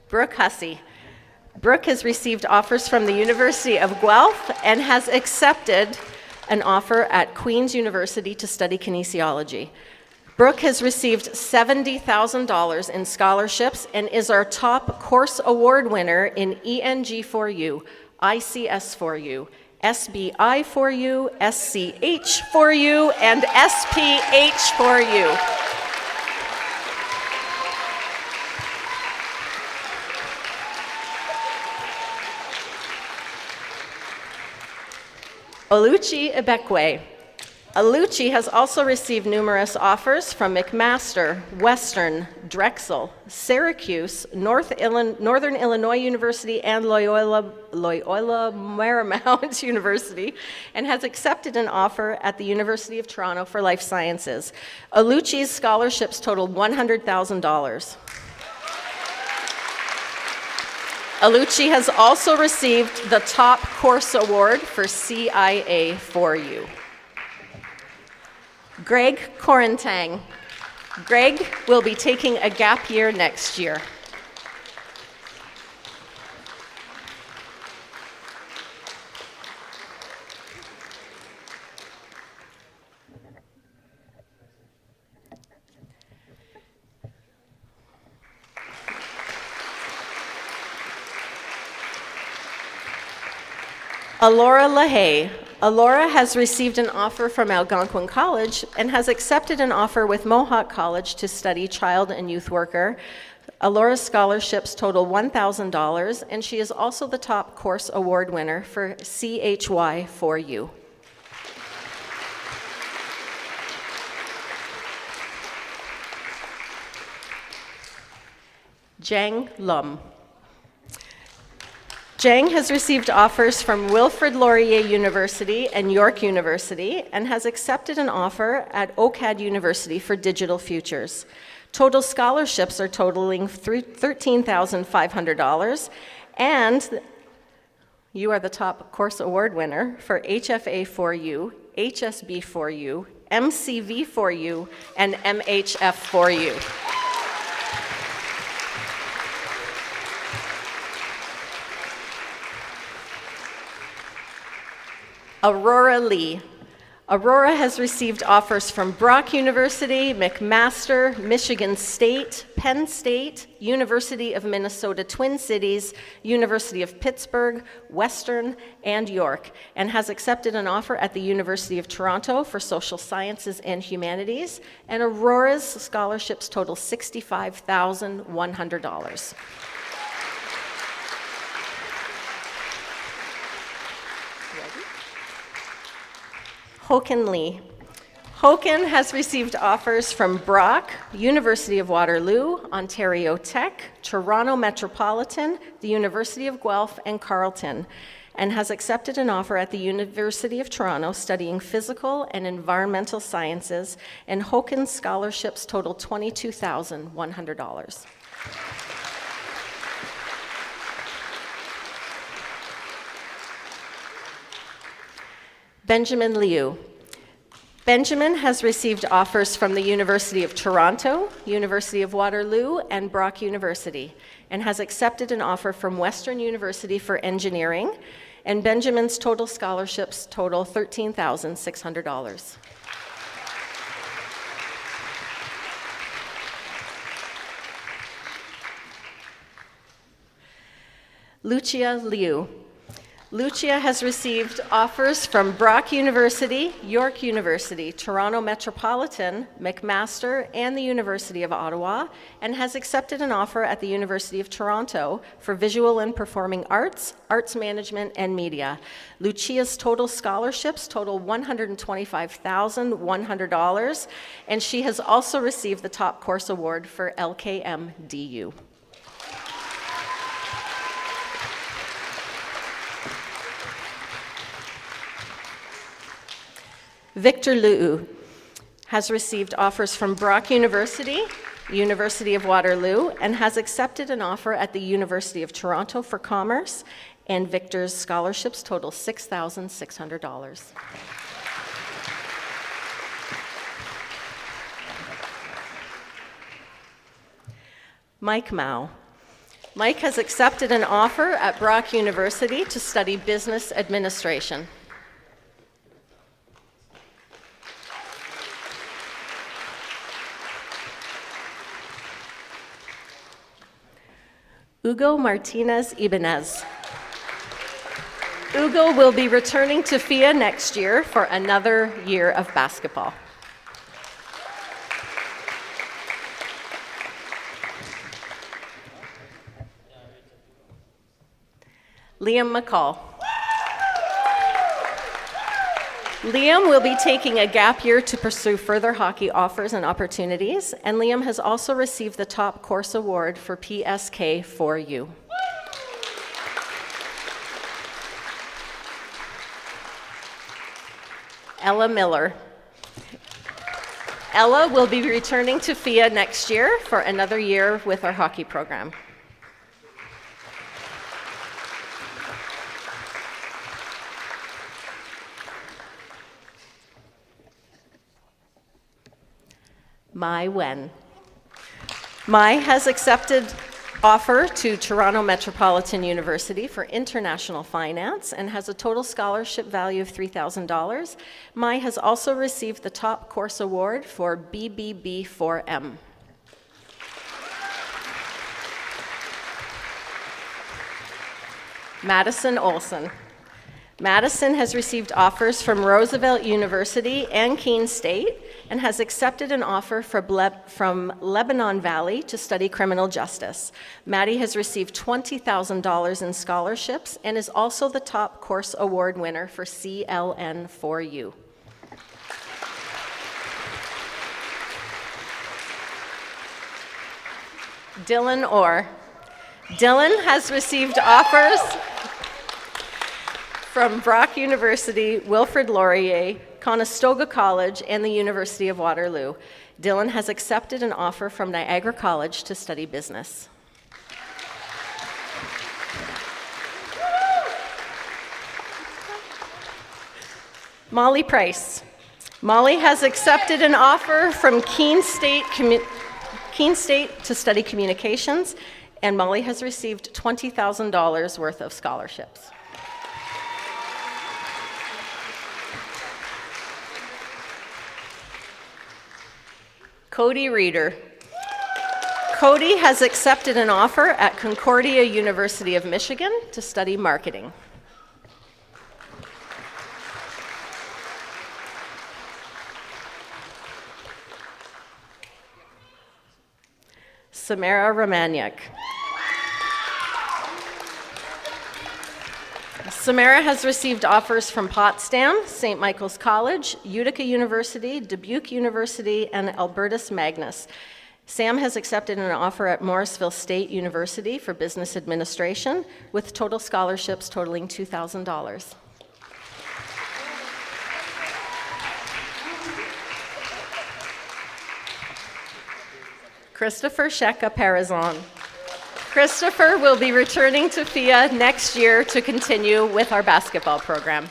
Brooke Hussey. Brooke has received offers from the University of Guelph and has accepted an offer at Queen's University to study kinesiology. Brooke has received $70,000 in scholarships and is our top course award winner in ENG4U, ICS4U, SBI4U, SCH4U, and SPH4U. Oluchi Ibekwe. Oluchi has also received numerous offers from McMaster, Western, Drexel, Syracuse, Northern Illinois University, and Loyola Marymount University, and has accepted an offer at the University of Toronto for life sciences. Oluchi's scholarships total $100,000. Alucci has also received the top course award for CIA4U. Greg Corentang. Greg will be taking a gap year next year. Alora LaHaye. Alora has received an offer from Algonquin College and has accepted an offer with Mohawk College to study child and youth worker. Alora's scholarships total $1,000, and she is also the top course award winner for CHY4U. Jang Lum. Jang has received offers from Wilfrid Laurier University and York University and has accepted an offer at OCAD University for digital futures. Total scholarships are totaling $13,500, and you are the top course award winner for HFA4U, HSB4U, MCV4U, and MHF4U. Aurora Lee. Aurora has received offers from Brock University, McMaster, Michigan State, Penn State, University of Minnesota Twin Cities, University of Pittsburgh, Western, and York, and has accepted an offer at the University of Toronto for social sciences and humanities, and Aurora's scholarships total $65,100. Hoken Lee. Hoken has received offers from Brock, University of Waterloo, Ontario Tech, Toronto Metropolitan, the University of Guelph, and Carleton, and has accepted an offer at the University of Toronto studying physical and environmental sciences, and Hoken's scholarships total $22,100. Benjamin Liu. Benjamin has received offers from the University of Toronto, University of Waterloo, and Brock University, and has accepted an offer from Western University for engineering, and Benjamin's total scholarships total $13,600. Lucia Liu. Lucia has received offers from Brock University, York University, Toronto Metropolitan, McMaster, and the University of Ottawa, and has accepted an offer at the University of Toronto for visual and performing arts, arts management, and media. Lucia's total scholarships total $125,100, and she has also received the top course award for LKMDU. Victor Lu'u has received offers from Brock University, University of Waterloo, and has accepted an offer at the University of Toronto for Commerce, and Victor's scholarships total $6,600. Mike Mao. Mike has accepted an offer at Brock University to study business administration. Hugo Martinez Ibanez. Hugo will be returning to FIA next year for another year of basketball. Liam McCall. Liam will be taking a gap year to pursue further hockey offers and opportunities, and Liam has also received the top course award for PSK 4U. Ella Miller. Ella will be returning to FIA next year for another year with our hockey program. Mai Wen. Mai has accepted offer to Toronto Metropolitan University for international finance and has a total scholarship value of $3,000. Mai has also received the top course award for BBB4M. Madison Olson. Madison has received offers from Roosevelt University and Keene State and has accepted an offer from Lebanon Valley to study criminal justice. Maddie has received $20,000 in scholarships and is also the top course award winner for CLN4U. Dylan Orr. Dylan has received offers from Brock University, Wilfrid Laurier, Conestoga College, and the University of Waterloo. Dylan has accepted an offer from Niagara College to study business. Molly Price. Molly has accepted an offer from Keene State to study communications, and Molly has received $20,000 worth of scholarships. Cody Reeder. Cody has accepted an offer at Concordia University of Michigan to study marketing. Samara Romaniak. Samara has received offers from Potsdam, St. Michael's College, Utica University, Dubuque University, and Albertus Magnus. Sam has accepted an offer at Morrisville State University for business administration, with total scholarships totaling $2,000. Christopher Sheka Parazon. Christopher will be returning to FIA next year to continue with our basketball program.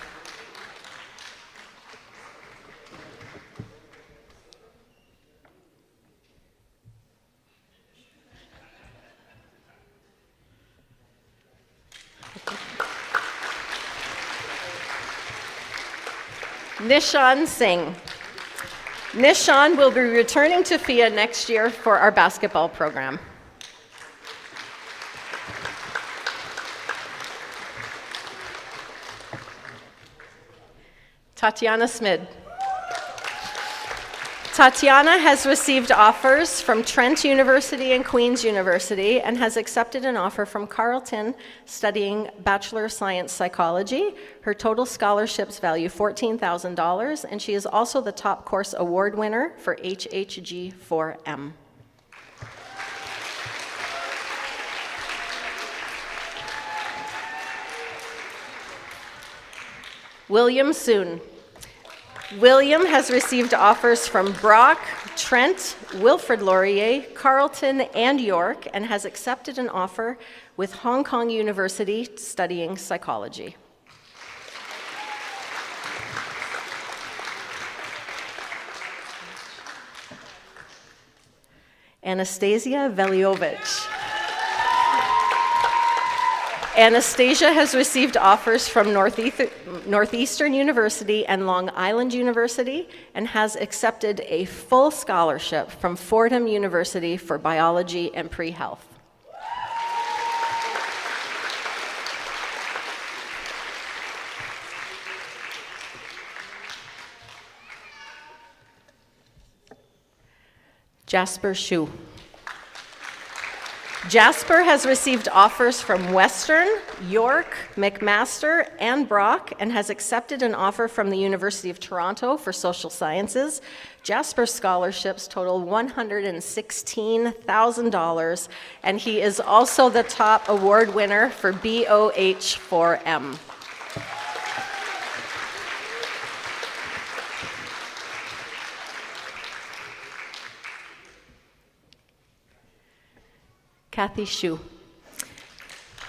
Nishan Singh. Nishan will be returning to FIA next year for our basketball program. Tatiana Smid. Tatiana has received offers from Trent University and Queen's University and has accepted an offer from Carleton studying Bachelor of Science Psychology. Her total scholarships value $14,000, and she is also the top course award winner for HHG 4M. William Soon. William has received offers from Brock, Trent, Wilfrid Laurier, Carleton, and York, and has accepted an offer with Hong Kong University studying psychology. Anastasia Veliovic. Anastasia has received offers from Northeastern University and Long Island University and has accepted a full scholarship from Fordham University for biology and pre-health. Jasper Shu. Jasper has received offers from Western, York, McMaster, and Brock, and has accepted an offer from the University of Toronto for social sciences. Jasper's scholarships total $116,000, and he is also the top award winner for BOH 4M. Kathy Shu.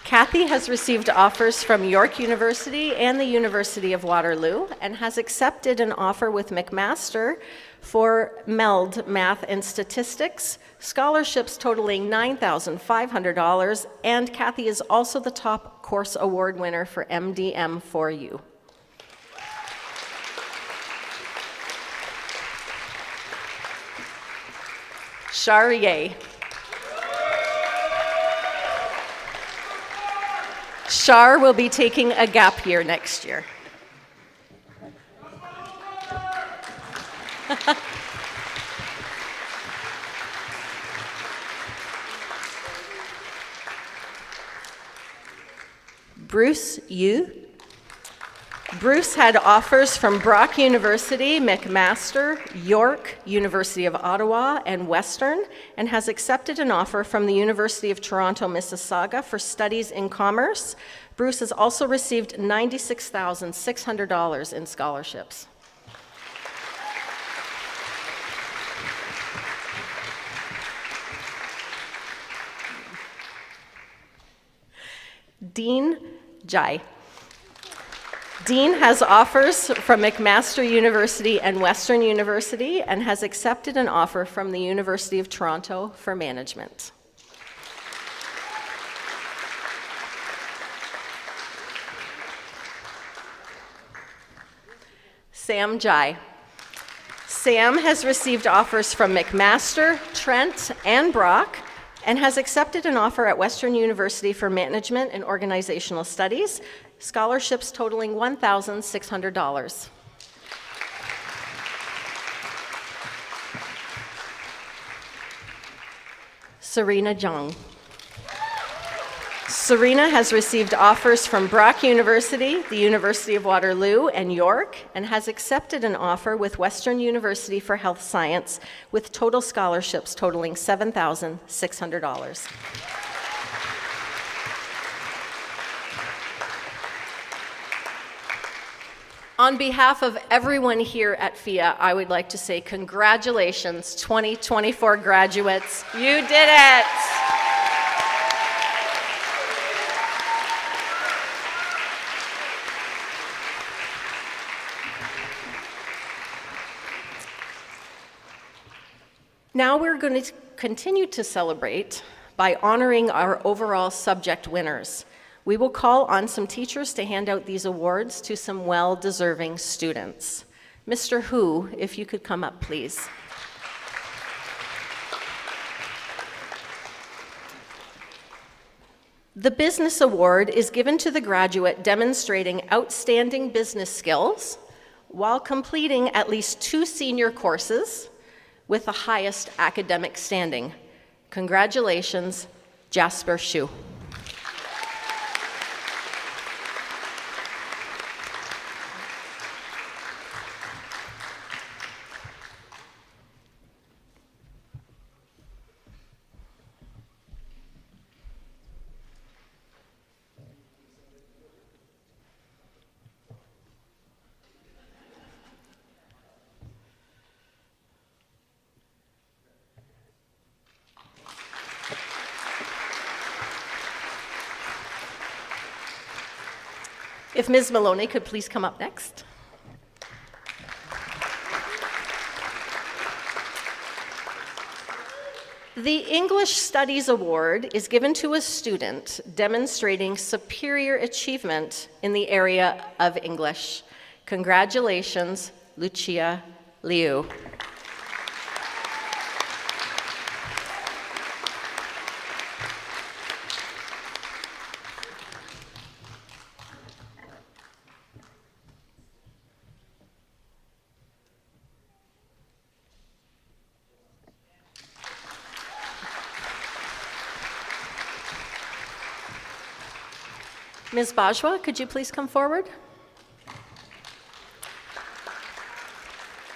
Kathy has received offers from York University and the University of Waterloo and has accepted an offer with McMaster for MELD, Math and Statistics, scholarships totaling $9,500, and Kathy is also the top course award winner for MDM4U. Charrier. Shar will be taking a gap year next year. Bruce Yu. Bruce had offers from Brock University, McMaster, York, University of Ottawa, and Western, and has accepted an offer from the University of Toronto, Mississauga for studies in commerce. Bruce has also received $96,600 in scholarships. Dean Jai. Dean has offers from McMaster University and Western University and has accepted an offer from the University of Toronto for management. Sam Jai. Sam has received offers from McMaster, Trent, and Brock, and has accepted an offer at Western University for management and organizational studies, scholarships totaling $1,600. Serena Zhang. Serena has received offers from Brock University, the University of Waterloo, and York, and has accepted an offer with Western University for Health Science, with total scholarships totaling $7,600. On behalf of everyone here at FIA, I would like to say congratulations, 2024 graduates. You did it! Now we're going to continue to celebrate by honoring our overall subject winners. We will call on some teachers to hand out these awards to some well-deserving students. Mr. Hu, if you could come up, please. The Business Award is given to the graduate demonstrating outstanding business skills, while completing at least 2 senior courses with the highest academic standing. Congratulations, Jasper Shu. If Ms. Maloney could please come up next. The English Studies Award is given to a student demonstrating superior achievement in the area of English. Congratulations, Lucia Liu. Ms. Bajwa, could you please come forward?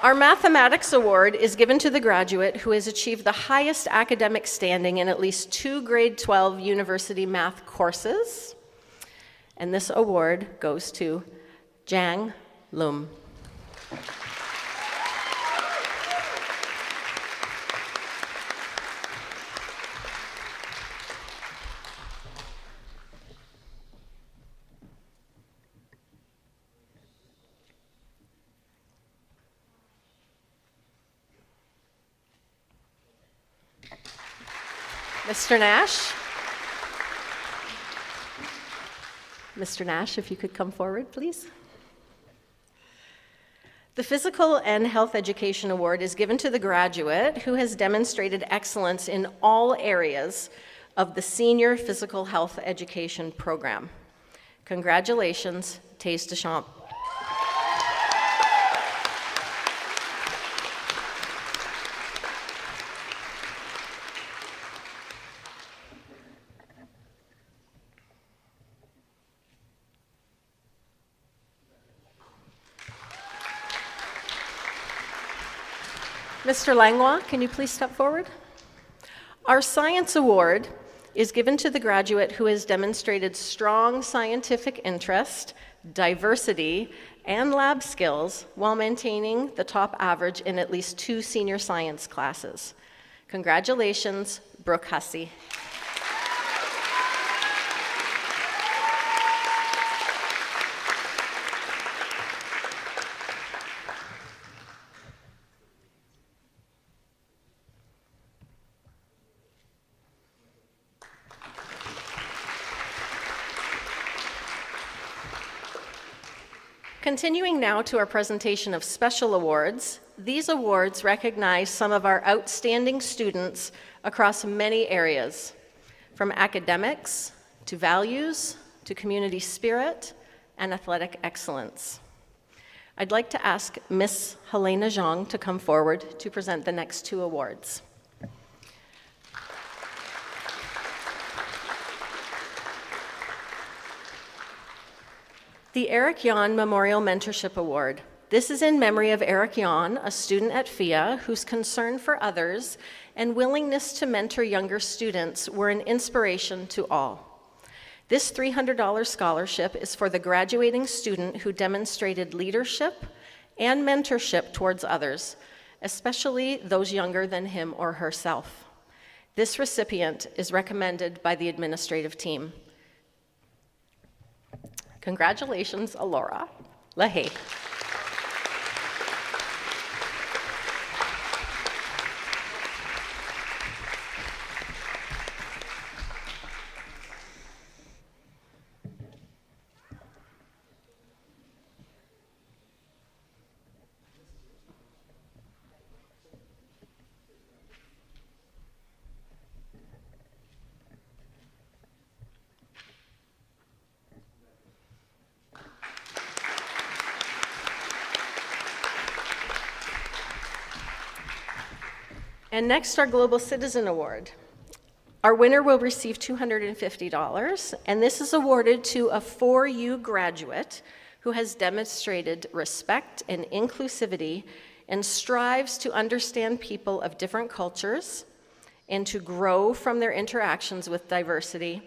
Our Mathematics Award is given to the graduate who has achieved the highest academic standing in at least 2 grade 12 university math courses. And this award goes to Jang Lum. Mr. Nash? Mr. Nash, if you could come forward, please. The Physical and Health Education Award is given to the graduate who has demonstrated excellence in all areas of the Senior Physical Health Education Program. Congratulations, Thais Deschamps. Mr. Langlois, can you please step forward? Our Science Award is given to the graduate who has demonstrated strong scientific interest, diversity, and lab skills while maintaining the top average in at least 2 senior science classes. Congratulations, Brooke Hussey. Continuing now to our presentation of special awards, these awards recognize some of our outstanding students across many areas, from academics to values to community spirit and athletic excellence. I'd like to ask Miss Helena Zhang to come forward to present the next 2 awards. The Eric Yon Memorial Mentorship Award. This is in memory of Eric Yon, a student at FIA whose concern for others and willingness to mentor younger students were an inspiration to all. This $300 scholarship is for the graduating student who demonstrated leadership and mentorship towards others, especially those younger than him or herself. This recipient is recommended by the administrative team. Congratulations, Alora Lahey. And next, our Global Citizen Award. Our winner will receive $250, and this is awarded to a 4U graduate who has demonstrated respect and inclusivity and strives to understand people of different cultures and to grow from their interactions with diversity,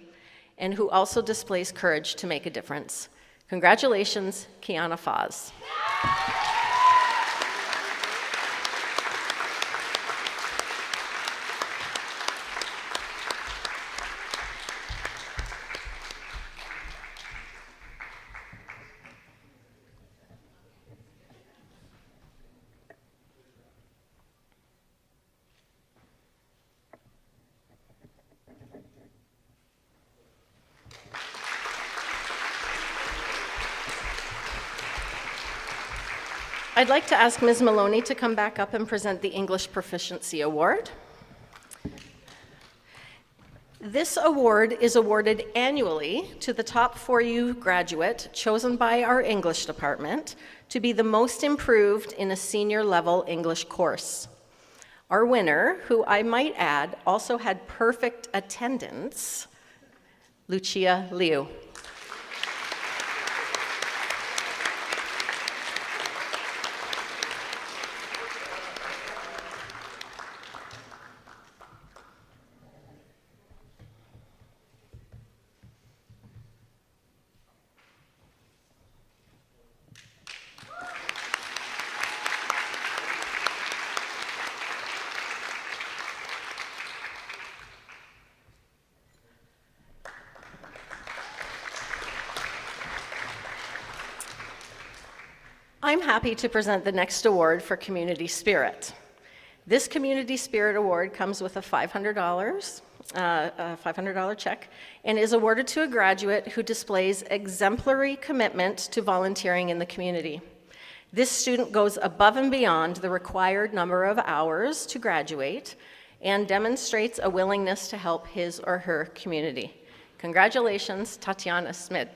and who also displays courage to make a difference. Congratulations, Kiana Foz. I'd like to ask Ms. Maloney to come back up and present the English Proficiency Award. This award is awarded annually to the top 4U graduate chosen by our English department to be the most improved in a senior level English course. Our winner, who I might add also had perfect attendance, Lucia Liu. I'm happy to present the next award for Community Spirit. This Community Spirit Award comes with a $500 check and is awarded to a graduate who displays exemplary commitment to volunteering in the community. This student goes above and beyond the required number of hours to graduate and demonstrates a willingness to help his or her community. Congratulations, Tatiana Smid.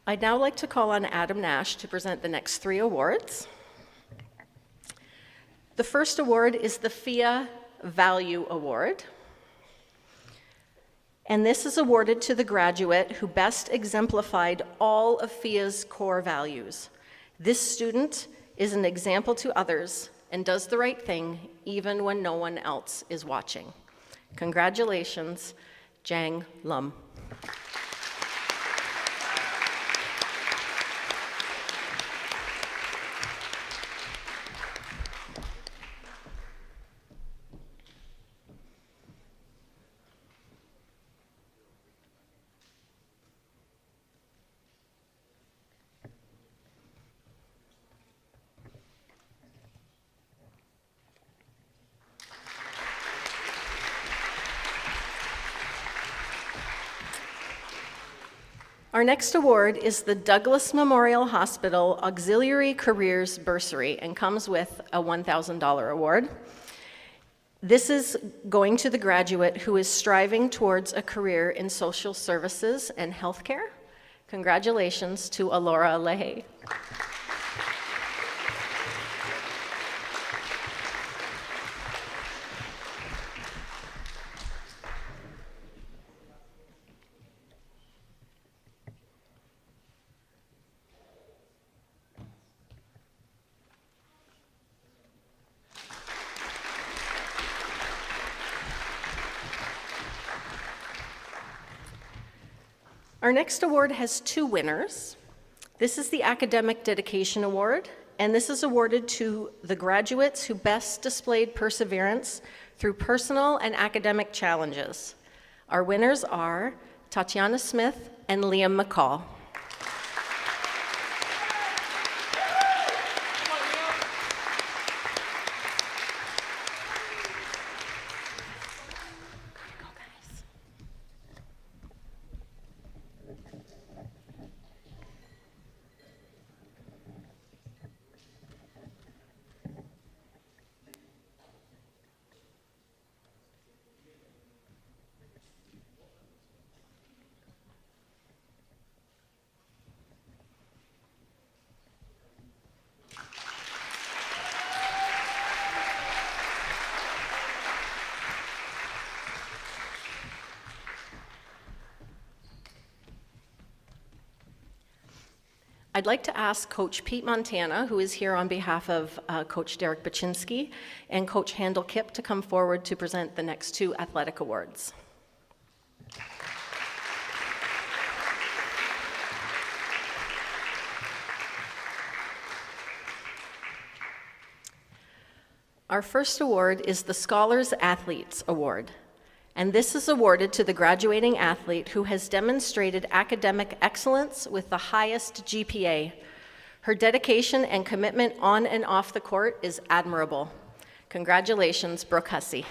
I'd now like to call on Adam Nash to present the next 3 awards. The first award is the FIA Value Award. And this is awarded to the graduate who best exemplified all of FIA's core values. This student is an example to others and does the right thing even when no one else is watching. Congratulations, Jang Lum. Our next award is the Douglas Memorial Hospital Auxiliary Careers Bursary and comes with a $1,000 award. This is going to the graduate who is striving towards a career in social services and healthcare. Congratulations to Alora Lehe. Our next award has 2 winners. This is the Academic Dedication Award, and this is awarded to the graduates who best displayed perseverance through personal and academic challenges. Our winners are Tatiana Smith and Liam McCall. I'd like to ask Coach Pete Montana, who is here on behalf of Coach Derek Baczynski, and Coach Handel Kipp to come forward to present the next two athletic awards. Our first award is the Scholars Athletes Award, and this is awarded to the graduating athlete who has demonstrated academic excellence with the highest GPA. Her dedication and commitment on and off the court is admirable. Congratulations, Brooke Hussey.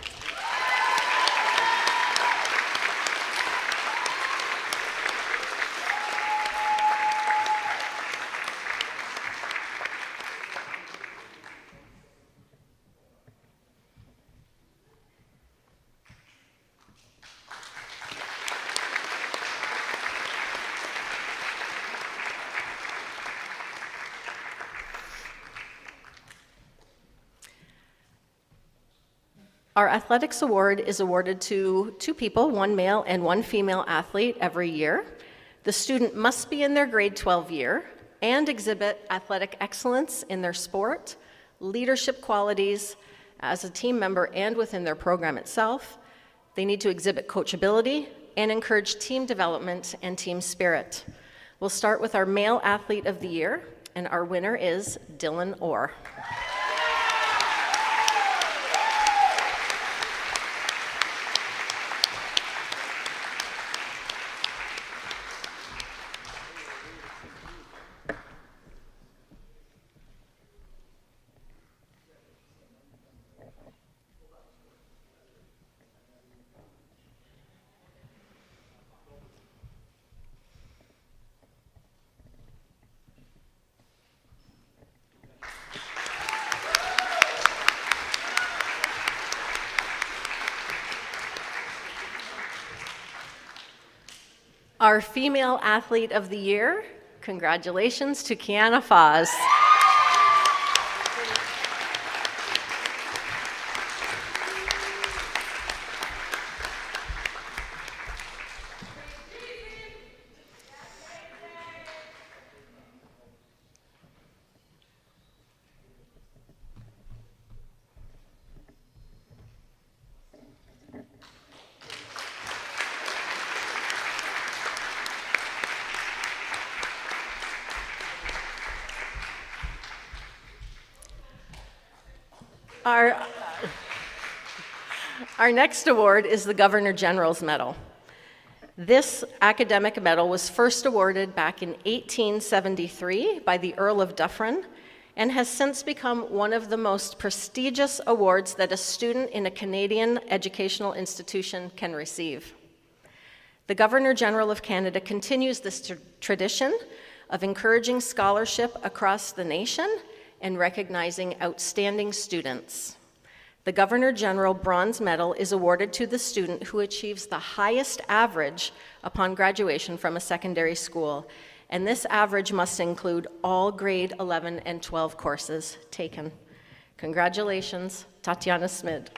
Our athletics award is awarded to two people, one male and one female athlete every year. The student must be in their grade 12 year and exhibit athletic excellence in their sport, leadership qualities as a team member and within their program itself. They need to exhibit coachability and encourage team development and team spirit. We'll start with our male athlete of the year, and our winner is Dylan Orr. Our female athlete of the year, congratulations to Kiana Foz. Our next award is the Governor General's Medal. This academic medal was first awarded back in 1873 by the Earl of Dufferin and has since become one of the most prestigious awards that a student in a Canadian educational institution can receive. The Governor General of Canada continues this tradition of encouraging scholarship across the nation and recognizing outstanding students. The Governor General Bronze Medal is awarded to the student who achieves the highest average upon graduation from a secondary school, and this average must include all grade 11 and 12 courses taken. Congratulations, Tatiana Smid.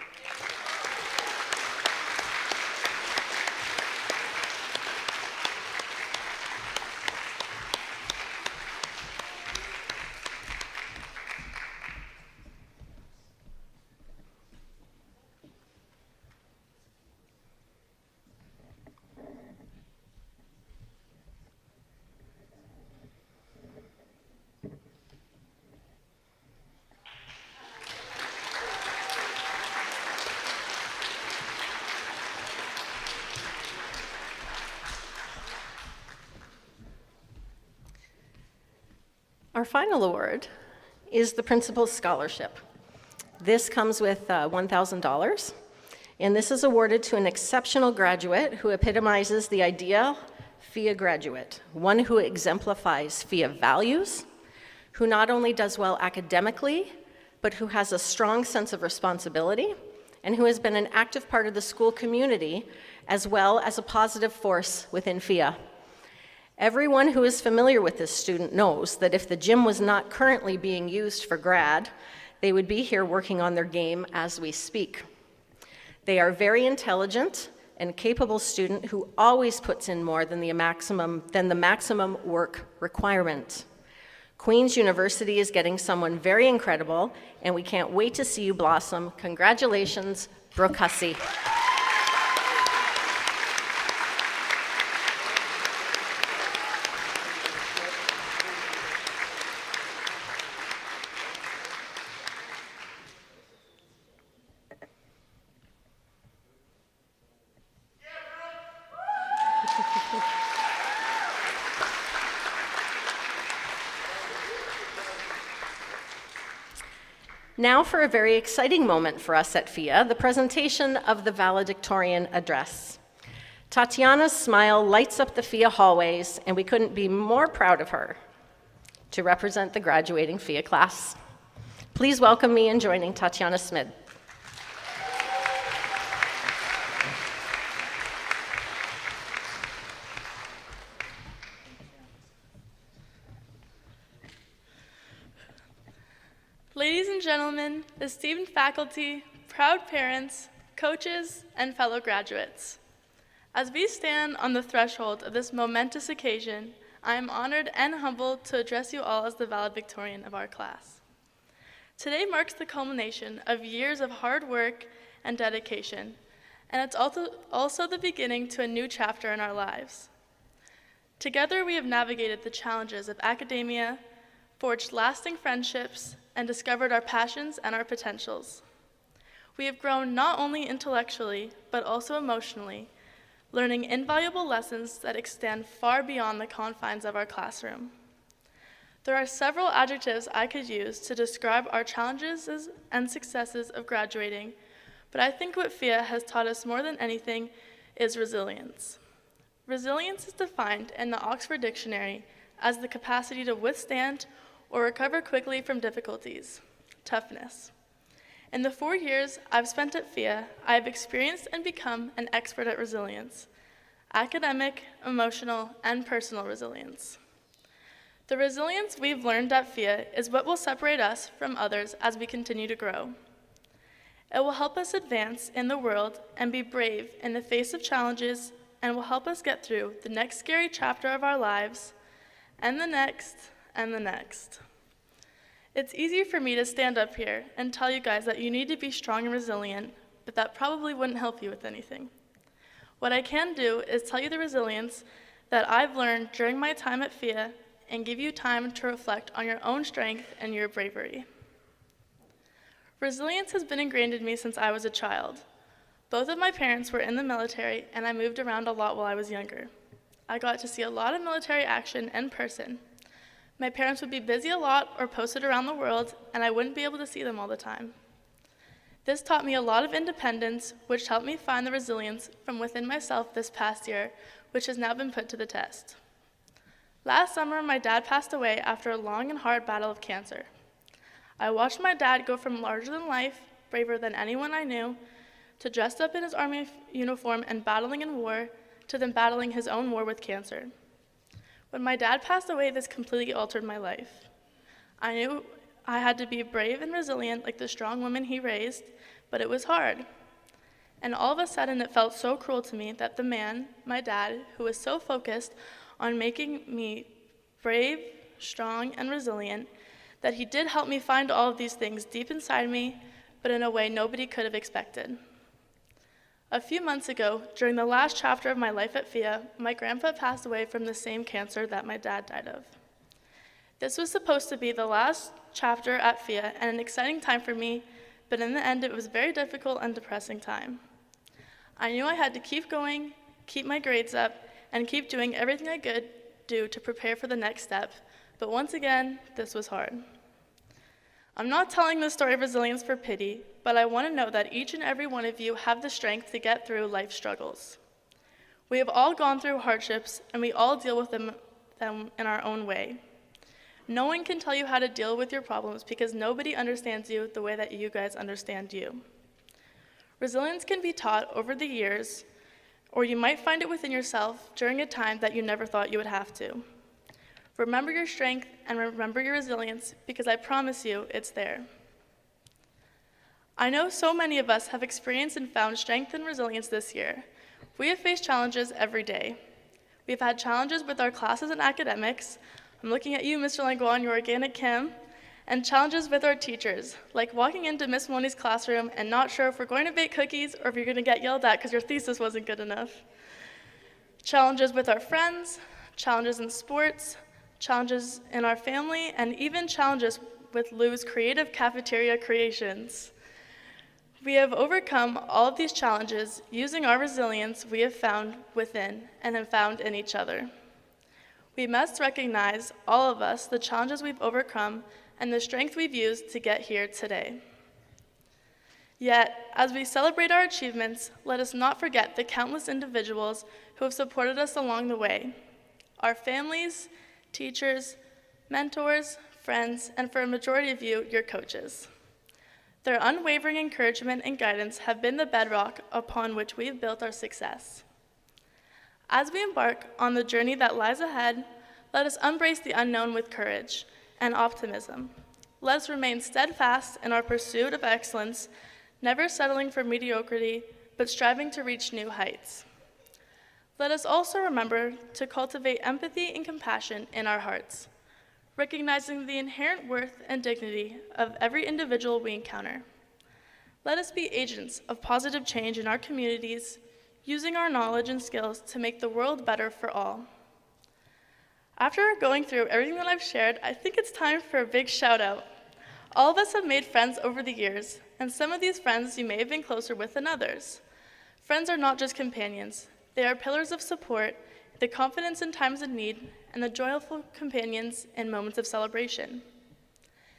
Our final award is the Principal's Scholarship. This comes with $1,000, and this is awarded to an exceptional graduate who epitomizes the ideal FIA graduate, one who exemplifies FIA values, who not only does well academically, but who has a strong sense of responsibility, and who has been an active part of the school community, as well as a positive force within FIA. Everyone who is familiar with this student knows that if the gym was not currently being used for grad, they would be here working on their game as we speak. They are very intelligent and capable student who always puts in more than the maximum work requirement. Queen's University is getting someone very incredible, and we can't wait to see you blossom. Congratulations, Brooke Hussey. Now for a very exciting moment for us at FIA, the presentation of the Valedictorian address. Tatiana's smile lights up the FIA hallways, and we couldn't be more proud of her to represent the graduating FIA class. Please welcome me in joining Tatiana Smid. Ladies and gentlemen, esteemed faculty, proud parents, coaches, and fellow graduates. As we stand on the threshold of this momentous occasion, I am honored and humbled to address you all as the valedictorian of our class. Today marks the culmination of years of hard work and dedication, and it's also the beginning to a new chapter in our lives. Together, we have navigated the challenges of academia, forged lasting friendships, and discovered our passions and our potentials. We have grown not only intellectually, but also emotionally, learning invaluable lessons that extend far beyond the confines of our classroom. There are several adjectives I could use to describe our challenges and successes of graduating, but I think what FIA has taught us more than anything is resilience. Resilience is defined in the Oxford Dictionary as the capacity to withstand or recover quickly from difficulties, toughness. In the 4 years I've spent at FIA, I have experienced and become an expert at resilience, academic, emotional, and personal resilience. The resilience we've learned at FIA is what will separate us from others as we continue to grow. It will help us advance in the world and be brave in the face of challenges, and will help us get through the next scary chapter of our lives, and the next, and the next. It's easy for me to stand up here and tell you guys that you need to be strong and resilient, but that probably wouldn't help you with anything. What I can do is tell you the resilience that I've learned during my time at FIA and give you time to reflect on your own strength and your bravery. Resilience has been ingrained in me since I was a child. Both of my parents were in the military, and I moved around a lot while I was younger. I got to see a lot of military action in person. My parents would be busy a lot or posted around the world, and I wouldn't be able to see them all the time. This taught me a lot of independence, which helped me find the resilience from within myself this past year, which has now been put to the test. Last summer, my dad passed away after a long and hard battle of cancer. I watched my dad go from larger than life, braver than anyone I knew, to dressed up in his army uniform and battling in war, to then battling his own war with cancer. When my dad passed away, this completely altered my life. I knew I had to be brave and resilient like the strong woman he raised, but it was hard. And all of a sudden, it felt so cruel to me that the man, my dad, who was so focused on making me brave, strong, and resilient, that he did help me find all of these things deep inside me, but in a way nobody could have expected. A few months ago, during the last chapter of my life at FIA, my grandpa passed away from the same cancer that my dad died of. This was supposed to be the last chapter at FIA and an exciting time for me, but in the end it was a very difficult and depressing time. I knew I had to keep going, keep my grades up, and keep doing everything I could do to prepare for the next step, but once again, this was hard. I'm not telling this story of resilience for pity, but I want to know that each and every one of you have the strength to get through life's struggles. We have all gone through hardships, and we all deal with them in our own way. No one can tell you how to deal with your problems because nobody understands you the way that you guys understand you. Resilience can be taught over the years, or you might find it within yourself during a time that you never thought you would have to. Remember your strength and remember your resilience, because I promise you it's there. I know so many of us have experienced and found strength and resilience this year. We have faced challenges every day. We've had challenges with our classes and academics, I'm looking at you, Mr. Langlois, your organic chem, and challenges with our teachers, like walking into Miss Moni's classroom and not sure if we're going to bake cookies or if you're going to get yelled at because your thesis wasn't good enough. Challenges with our friends, challenges in sports, challenges in our family, and even challenges with Lou's creative cafeteria creations. We have overcome all of these challenges using our resilience we have found within and have found in each other. We must recognize, all of us, the challenges we've overcome and the strength we've used to get here today. Yet, as we celebrate our achievements, let us not forget the countless individuals who have supported us along the way. Our families, teachers, mentors, friends, and for a majority of you, your coaches. Their unwavering encouragement and guidance have been the bedrock upon which we've built our success. As we embark on the journey that lies ahead, let us embrace the unknown with courage and optimism. Let us remain steadfast in our pursuit of excellence, never settling for mediocrity, but striving to reach new heights. Let us also remember to cultivate empathy and compassion in our hearts, recognizing the inherent worth and dignity of every individual we encounter. Let us be agents of positive change in our communities, using our knowledge and skills to make the world better for all. After going through everything that I've shared, I think it's time for a big shout out. All of us have made friends over the years, and some of these friends you may have been closer with than others. Friends are not just companions. They are pillars of support, the confidence in times of need, and the joyful companions in moments of celebration.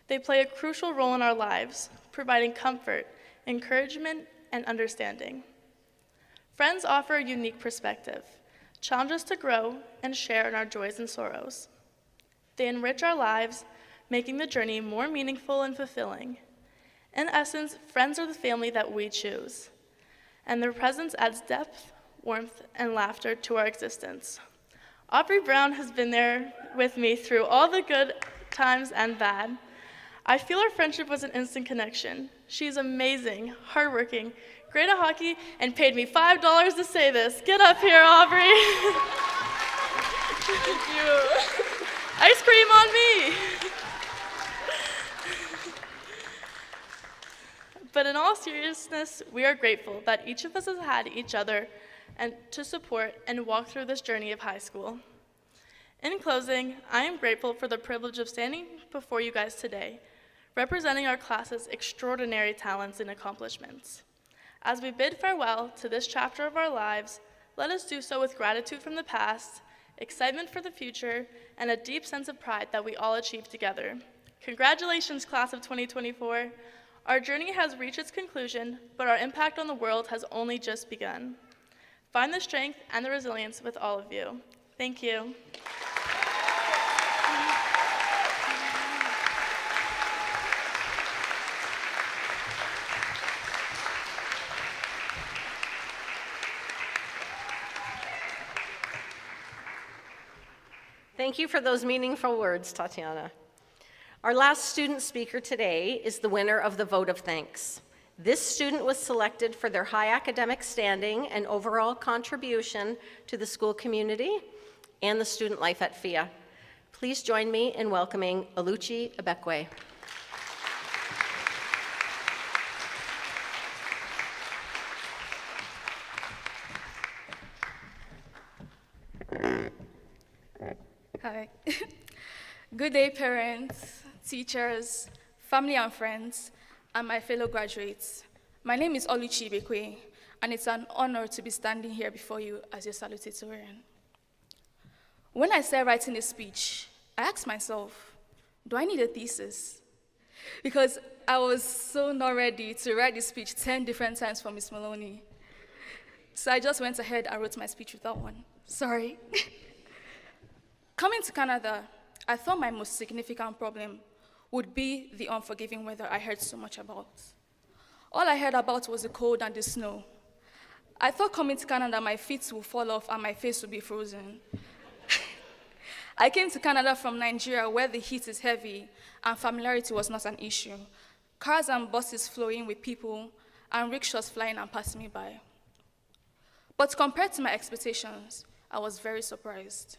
They play a crucial role in our lives, providing comfort, encouragement, and understanding. Friends offer a unique perspective, challenge us to grow, and share in our joys and sorrows. They enrich our lives, making the journey more meaningful and fulfilling. In essence, friends are the family that we choose, and their presence adds depth, warmth, and laughter to our existence. Aubrey Brown has been there with me through all the good times and bad. I feel our friendship was an instant connection. She's amazing, hardworking, great at hockey, and paid me $5 to say this. Get up here, Aubrey. Thank you. Ice cream on me. But in all seriousness, we are grateful that each of us has had each other and to support and walk through this journey of high school. In closing, I am grateful for the privilege of standing before you guys today, representing our class's extraordinary talents and accomplishments. As we bid farewell to this chapter of our lives, let us do so with gratitude from the past, excitement for the future, and a deep sense of pride that we all achieved together. Congratulations, class of 2024. Our journey has reached its conclusion, but our impact on the world has only just begun. Find the strength and the resilience with all of you. Thank you. Thank you for those meaningful words, Tatiana. Our last student speaker today is the winner of the vote of thanks. This student was selected for their high academic standing and overall contribution to the school community and the student life at FIA. Please join me in welcoming Oluchi Ebekwe. Hi. Good day, parents, teachers, family and friends, and my fellow graduates. My name is Oluchi Ebekwe, and it's an honor to be standing here before you as your salutatorian. When I started writing this speech, I asked myself, do I need a thesis? Because I was so not ready to write this speech 10 different times for Miss Maloney. So I just went ahead and wrote my speech without one. Sorry. Coming to Canada, I thought my most significant problem would be the unforgiving weather I heard so much about. All I heard about was the cold and the snow. I thought coming to Canada, my feet would fall off and my face would be frozen. I came to Canada from Nigeria, where the heat is heavy and familiarity was not an issue. Cars and buses flowing with people and rickshaws flying and passing me by. But compared to my expectations, I was very surprised.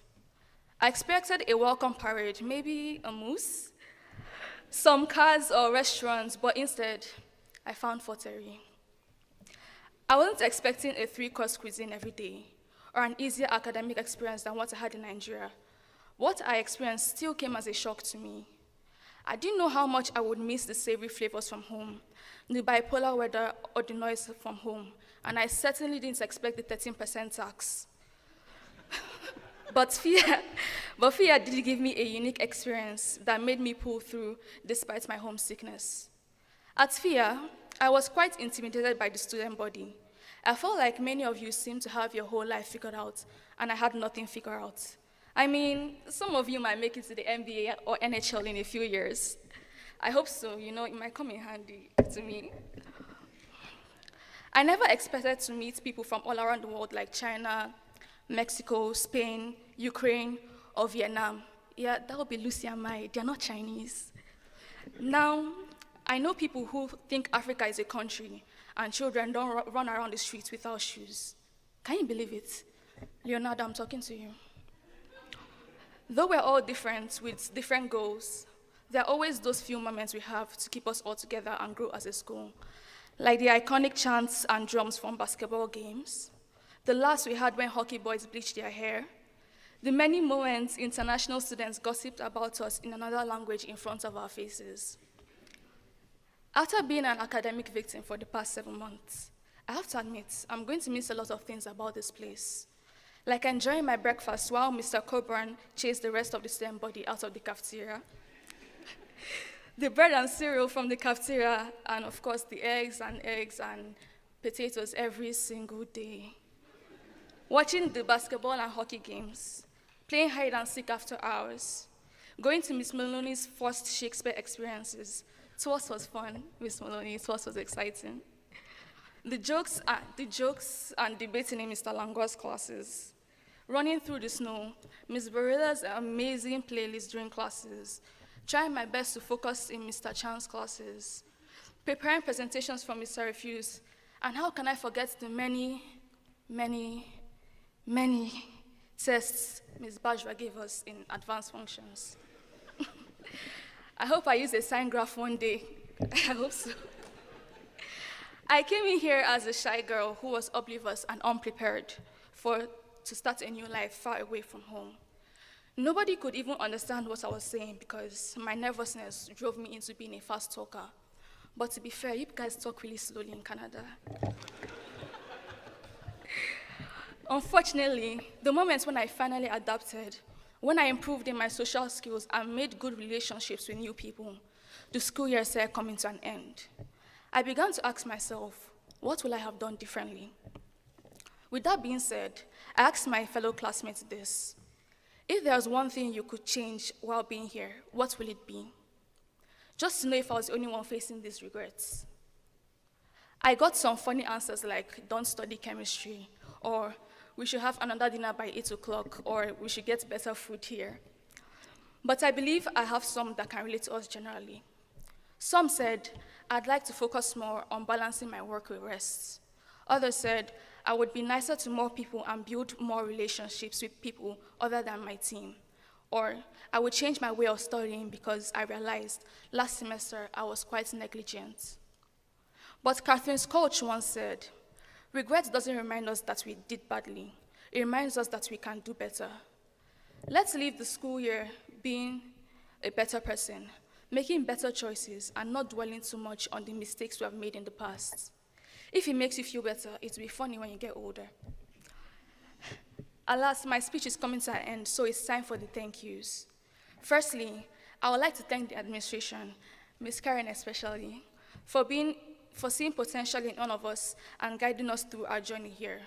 I expected a welcome parade, maybe a moose, some cars or restaurants, but instead, I found Fort Erie. I wasn't expecting a 3-course cuisine every day, or an easier academic experience than what I had in Nigeria. What I experienced still came as a shock to me. I didn't know how much I would miss the savory flavors from home, the bipolar weather, or the noise from home, and I certainly didn't expect the 13% tax. But FIA did give me a unique experience that made me pull through despite my homesickness. At FIA, I was quite intimidated by the student body. I felt like many of you seem to have your whole life figured out, and I had nothing figured out. I mean, some of you might make it to the NBA or NHL in a few years. I hope so, you know, it might come in handy to me. I never expected to meet people from all around the world like China, Mexico, Spain, Ukraine, or Vietnam. Yeah, that would be Lucy and Mai. They're not Chinese. Now, I know people who think Africa is a country and children don't run around the streets without shoes. Can you believe it? Leonardo, I'm talking to you. Though we're all different with different goals, there are always those few moments we have to keep us all together and grow as a school, like the iconic chants and drums from basketball games, the laughs we had when hockey boys bleached their hair, the many moments international students gossiped about us in another language in front of our faces. After being an academic victim for the past 7 months, I have to admit, I'm going to miss a lot of things about this place. Like enjoying my breakfast while Mr. Coburn chased the rest of the student body out of the cafeteria. The bread and cereal from the cafeteria, and of course the eggs and potatoes every single day. Watching the basketball and hockey games, playing hide and seek after hours, going to Miss Maloney's first Shakespeare experiences. Tours was fun, Miss Maloney, tours was exciting. The jokes and debating in Mr. Langor's classes, running through the snow, Ms. Barilla's amazing playlist during classes, trying my best to focus in Mr. Chan's classes, preparing presentations for Mr. Refuse, and how can I forget the many tests Ms. Bajwa gave us in advanced functions. I hope I use a sign graph one day. I hope so. I came in here as a shy girl who was oblivious and unprepared to start a new life far away from home. Nobody could even understand what I was saying because my nervousness drove me into being a fast talker. But to be fair, you guys talk really slowly in Canada. Unfortunately, the moments when I finally adapted, when I improved in my social skills and made good relationships with new people, the school year started coming to an end. I began to ask myself, what will I have done differently? With that being said, I asked my fellow classmates this. If there was one thing you could change while being here, what will it be? Just to know if I was the only one facing these regrets. I got some funny answers like, don't study chemistry, or we should have another dinner by 8 o'clock, or we should get better food here. But I believe I have some that can relate to us generally. Some said, I'd like to focus more on balancing my work with rest. Others said, I would be nicer to more people and build more relationships with people other than my team. Or I would change my way of studying because I realized last semester I was quite negligent. But Catherine's coach once said, regret doesn't remind us that we did badly. It reminds us that we can do better. Let's leave the school year being a better person, making better choices, and not dwelling too much on the mistakes we have made in the past. If it makes you feel better, it will be funny when you get older. Alas, my speech is coming to an end, so it's time for the thank yous. Firstly, I would like to thank the administration, Ms. Karen especially, for seeing potential in all of us and guiding us through our journey here.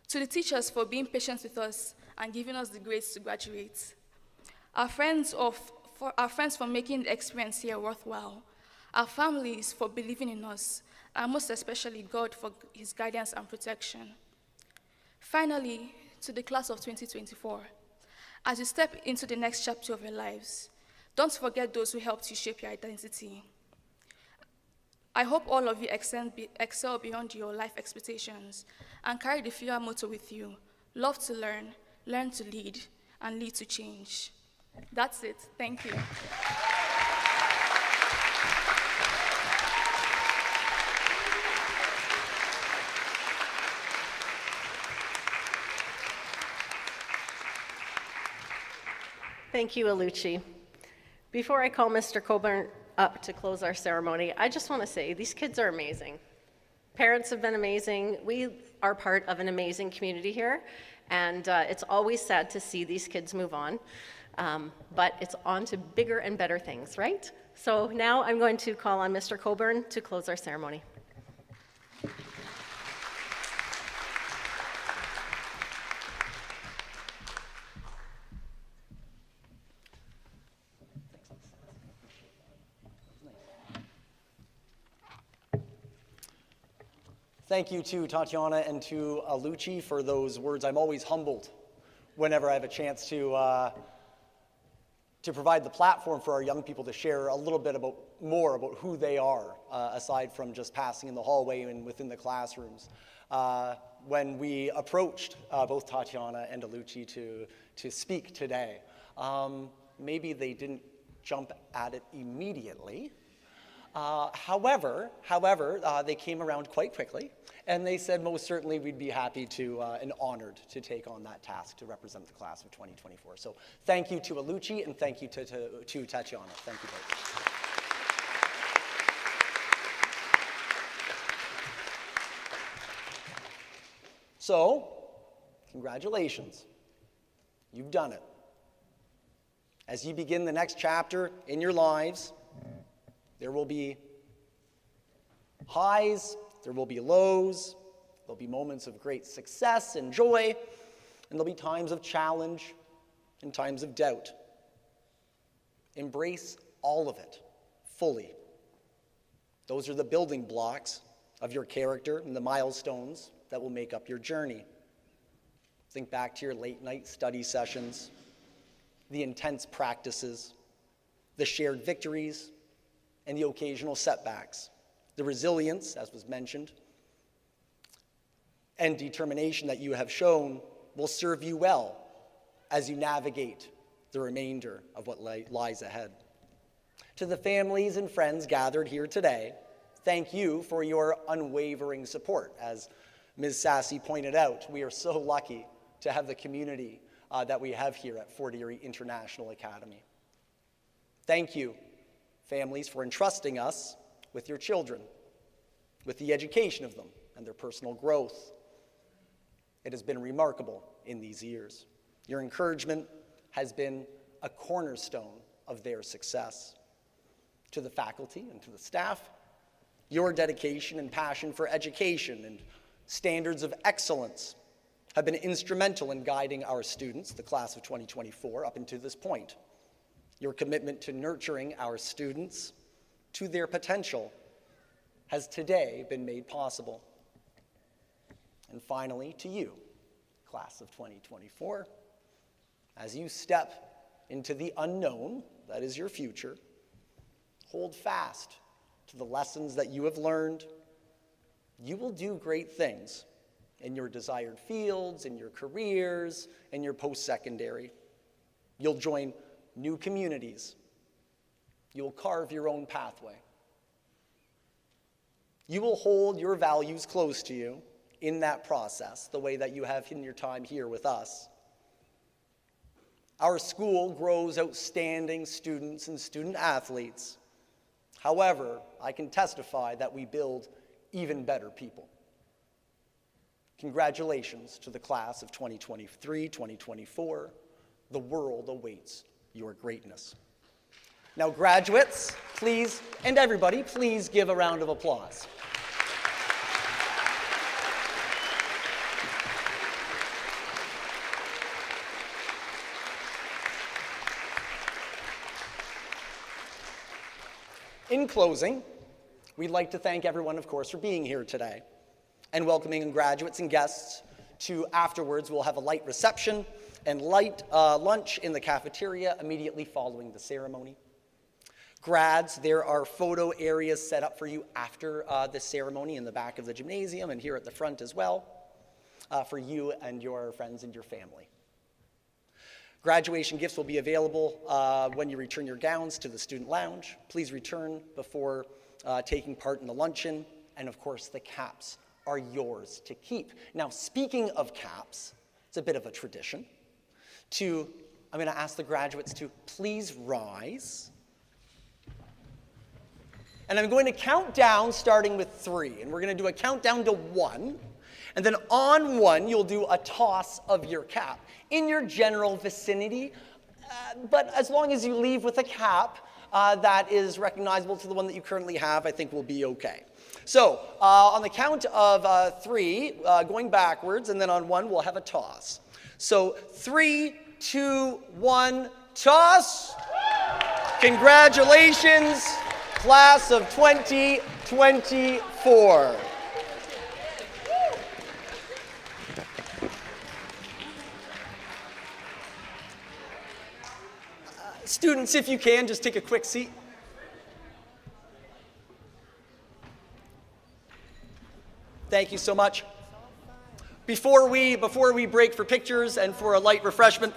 To the teachers for being patient with us and giving us the grades to graduate. Our friends for making the experience here worthwhile. Our families for believing in us, and most especially God for his guidance and protection. Finally, to the class of 2024, as you step into the next chapter of your lives, don't forget those who helped you shape your identity. I hope all of you excel beyond your life expectations and carry the FIA motto with you: love to learn to lead, and lead to change. That's it. Thank you. Thank you, Aluchi. Before I call Mr. Coburn up to close our ceremony, I just want to say these kids are amazing. Parents have been amazing. We are part of an amazing community here, and it's always sad to see these kids move on, but it's on to bigger and better things, right? So now I'm going to call on Mr. Coburn to close our ceremony. Thank you to Tatiana and to Aluchi for those words. I'm always humbled whenever I have a chance to provide the platform for our young people to share a little bit more about who they are, aside from just passing in the hallway and within the classrooms. When we approached both Tatiana and Aluchi to speak today, maybe they didn't jump at it immediately. However, they came around quite quickly, and they said most certainly we'd be happy to and honored to take on that task to represent the class of 2024. So thank you to Aluchi, and thank you to Tatiana. Thank you both. So, congratulations. You've done it. As you begin the next chapter in your lives, there will be highs, there will be lows, there'll be moments of great success and joy, and there'll be times of challenge and times of doubt. Embrace all of it fully. Those are the building blocks of your character and the milestones that will make up your journey. Think back to your late night study sessions, the intense practices, the shared victories, and the occasional setbacks. The resilience, as was mentioned, and determination that you have shown will serve you well as you navigate the remainder of what lies ahead. To the families and friends gathered here today, thank you for your unwavering support. As Ms. Sassy pointed out, we are so lucky to have the community that we have here at Fort Erie International Academy. Thank you, families, for entrusting us with your children, with the education of them and their personal growth. It has been remarkable in these years. Your encouragement has been a cornerstone of their success. To the faculty and to the staff, your dedication and passion for education and standards of excellence have been instrumental in guiding our students, the class of 2024, up until this point. Your commitment to nurturing our students to their potential has today been made possible. And finally, to you, class of 2024, as you step into the unknown, that is your future, hold fast to the lessons that you have learned. You will do great things in your desired fields, in your careers, in your post-secondary. You'll join new communities. You'll carve your own pathway. You will hold your values close to you in that process, the way that you have in your time here with us. Our school grows outstanding students and student athletes. However, I can testify that we build even better people. Congratulations to the class of 2023, 2024. The world awaits your greatness. Now, graduates, please, and everybody, please give a round of applause. In closing, we'd like to thank everyone, of course, for being here today and welcoming graduates and guests to afterwards. We'll have a light reception and light lunch in the cafeteria immediately following the ceremony. Grads, there are photo areas set up for you after the ceremony in the back of the gymnasium and here at the front as well, for you and your friends and your family. Graduation gifts will be available when you return your gowns to the student lounge. Please return before taking part in the luncheon. And of course, the caps are yours to keep. Now, speaking of caps, it's a bit of a tradition. I'm going to ask the graduates to please rise. And I'm going to count down starting with 3. And we're going to do a countdown to 1. And then on 1, you'll do a toss of your cap in your general vicinity. But as long as you leave with a cap that is recognizable to the one that you currently have, I think we'll be okay. So on the count of 3, going backwards, and then on 1, we'll have a toss. So 3, 2, 1, toss. Congratulations, class of 2024. Students, if you can, just take a quick seat. Thank you so much. Before we break for pictures and for a light refreshment,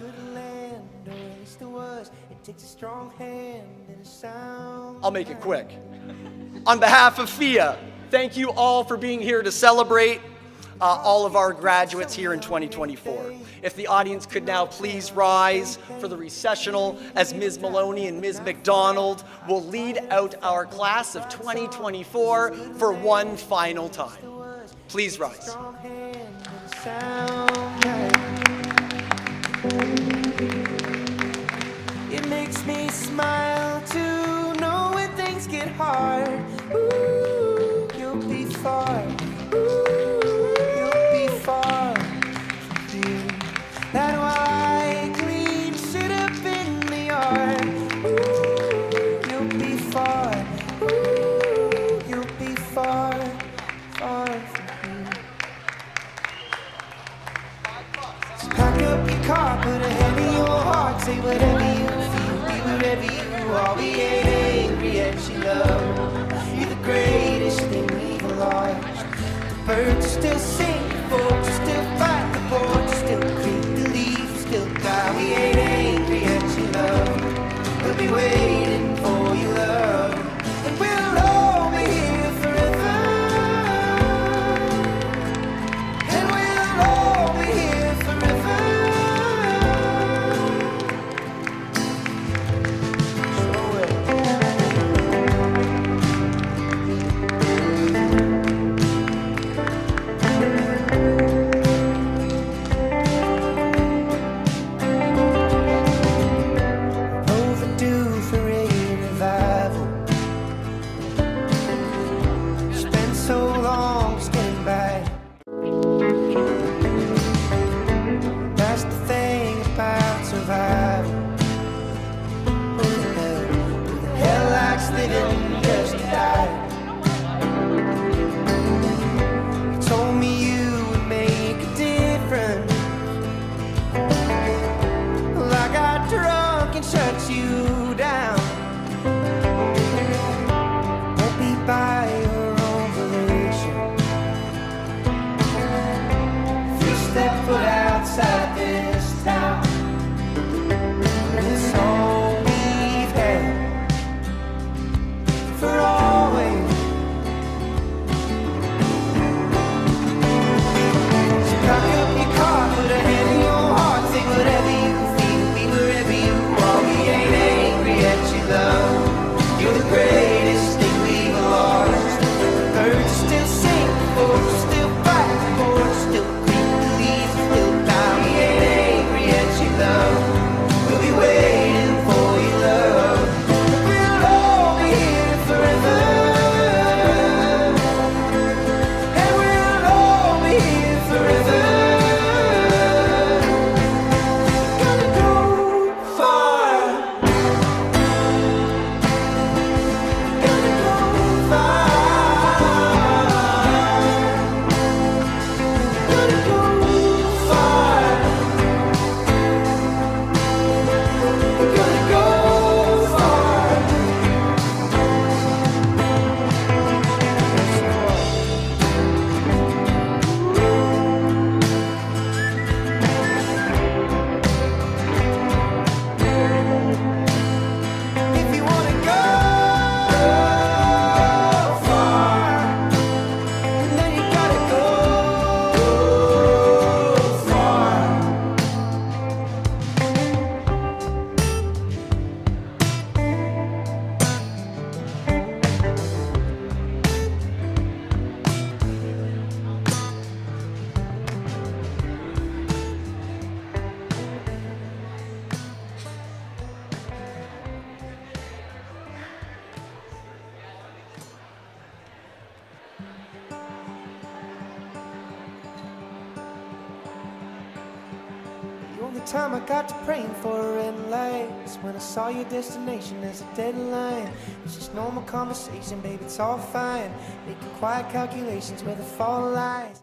I'll make it quick. On behalf of FIA, thank you all for being here to celebrate all of our graduates here in 2024. If the audience could now please rise for the recessional as Ms. Maloney and Ms. McDonald will lead out our class of 2024 for one final time. Please rise. It makes me smile to know when things get hard. Ooh, you'll be far. Ooh, you'll be far from here. That white clean sit up in the yard. Ooh, you'll be far. Ooh, you'll be far, far from here. So pack up your car, put a hand in your heart, say whatever you feel, be wherever you are. We ain't angry at you, love. You're the greatest thing we've lost. The birds still sing, the folks still fight, the boards still creak, the leaves still die. We ain't angry at you, love. We'll be waiting for you, love. And we'll all be here forever. And we'll all be here forever. Sure will. Overdue for Erie. the time I got to praying for a red light. It's when I saw your destination as a deadline. It's just normal conversation, baby, it's all fine. Making quiet calculations where the fall lies.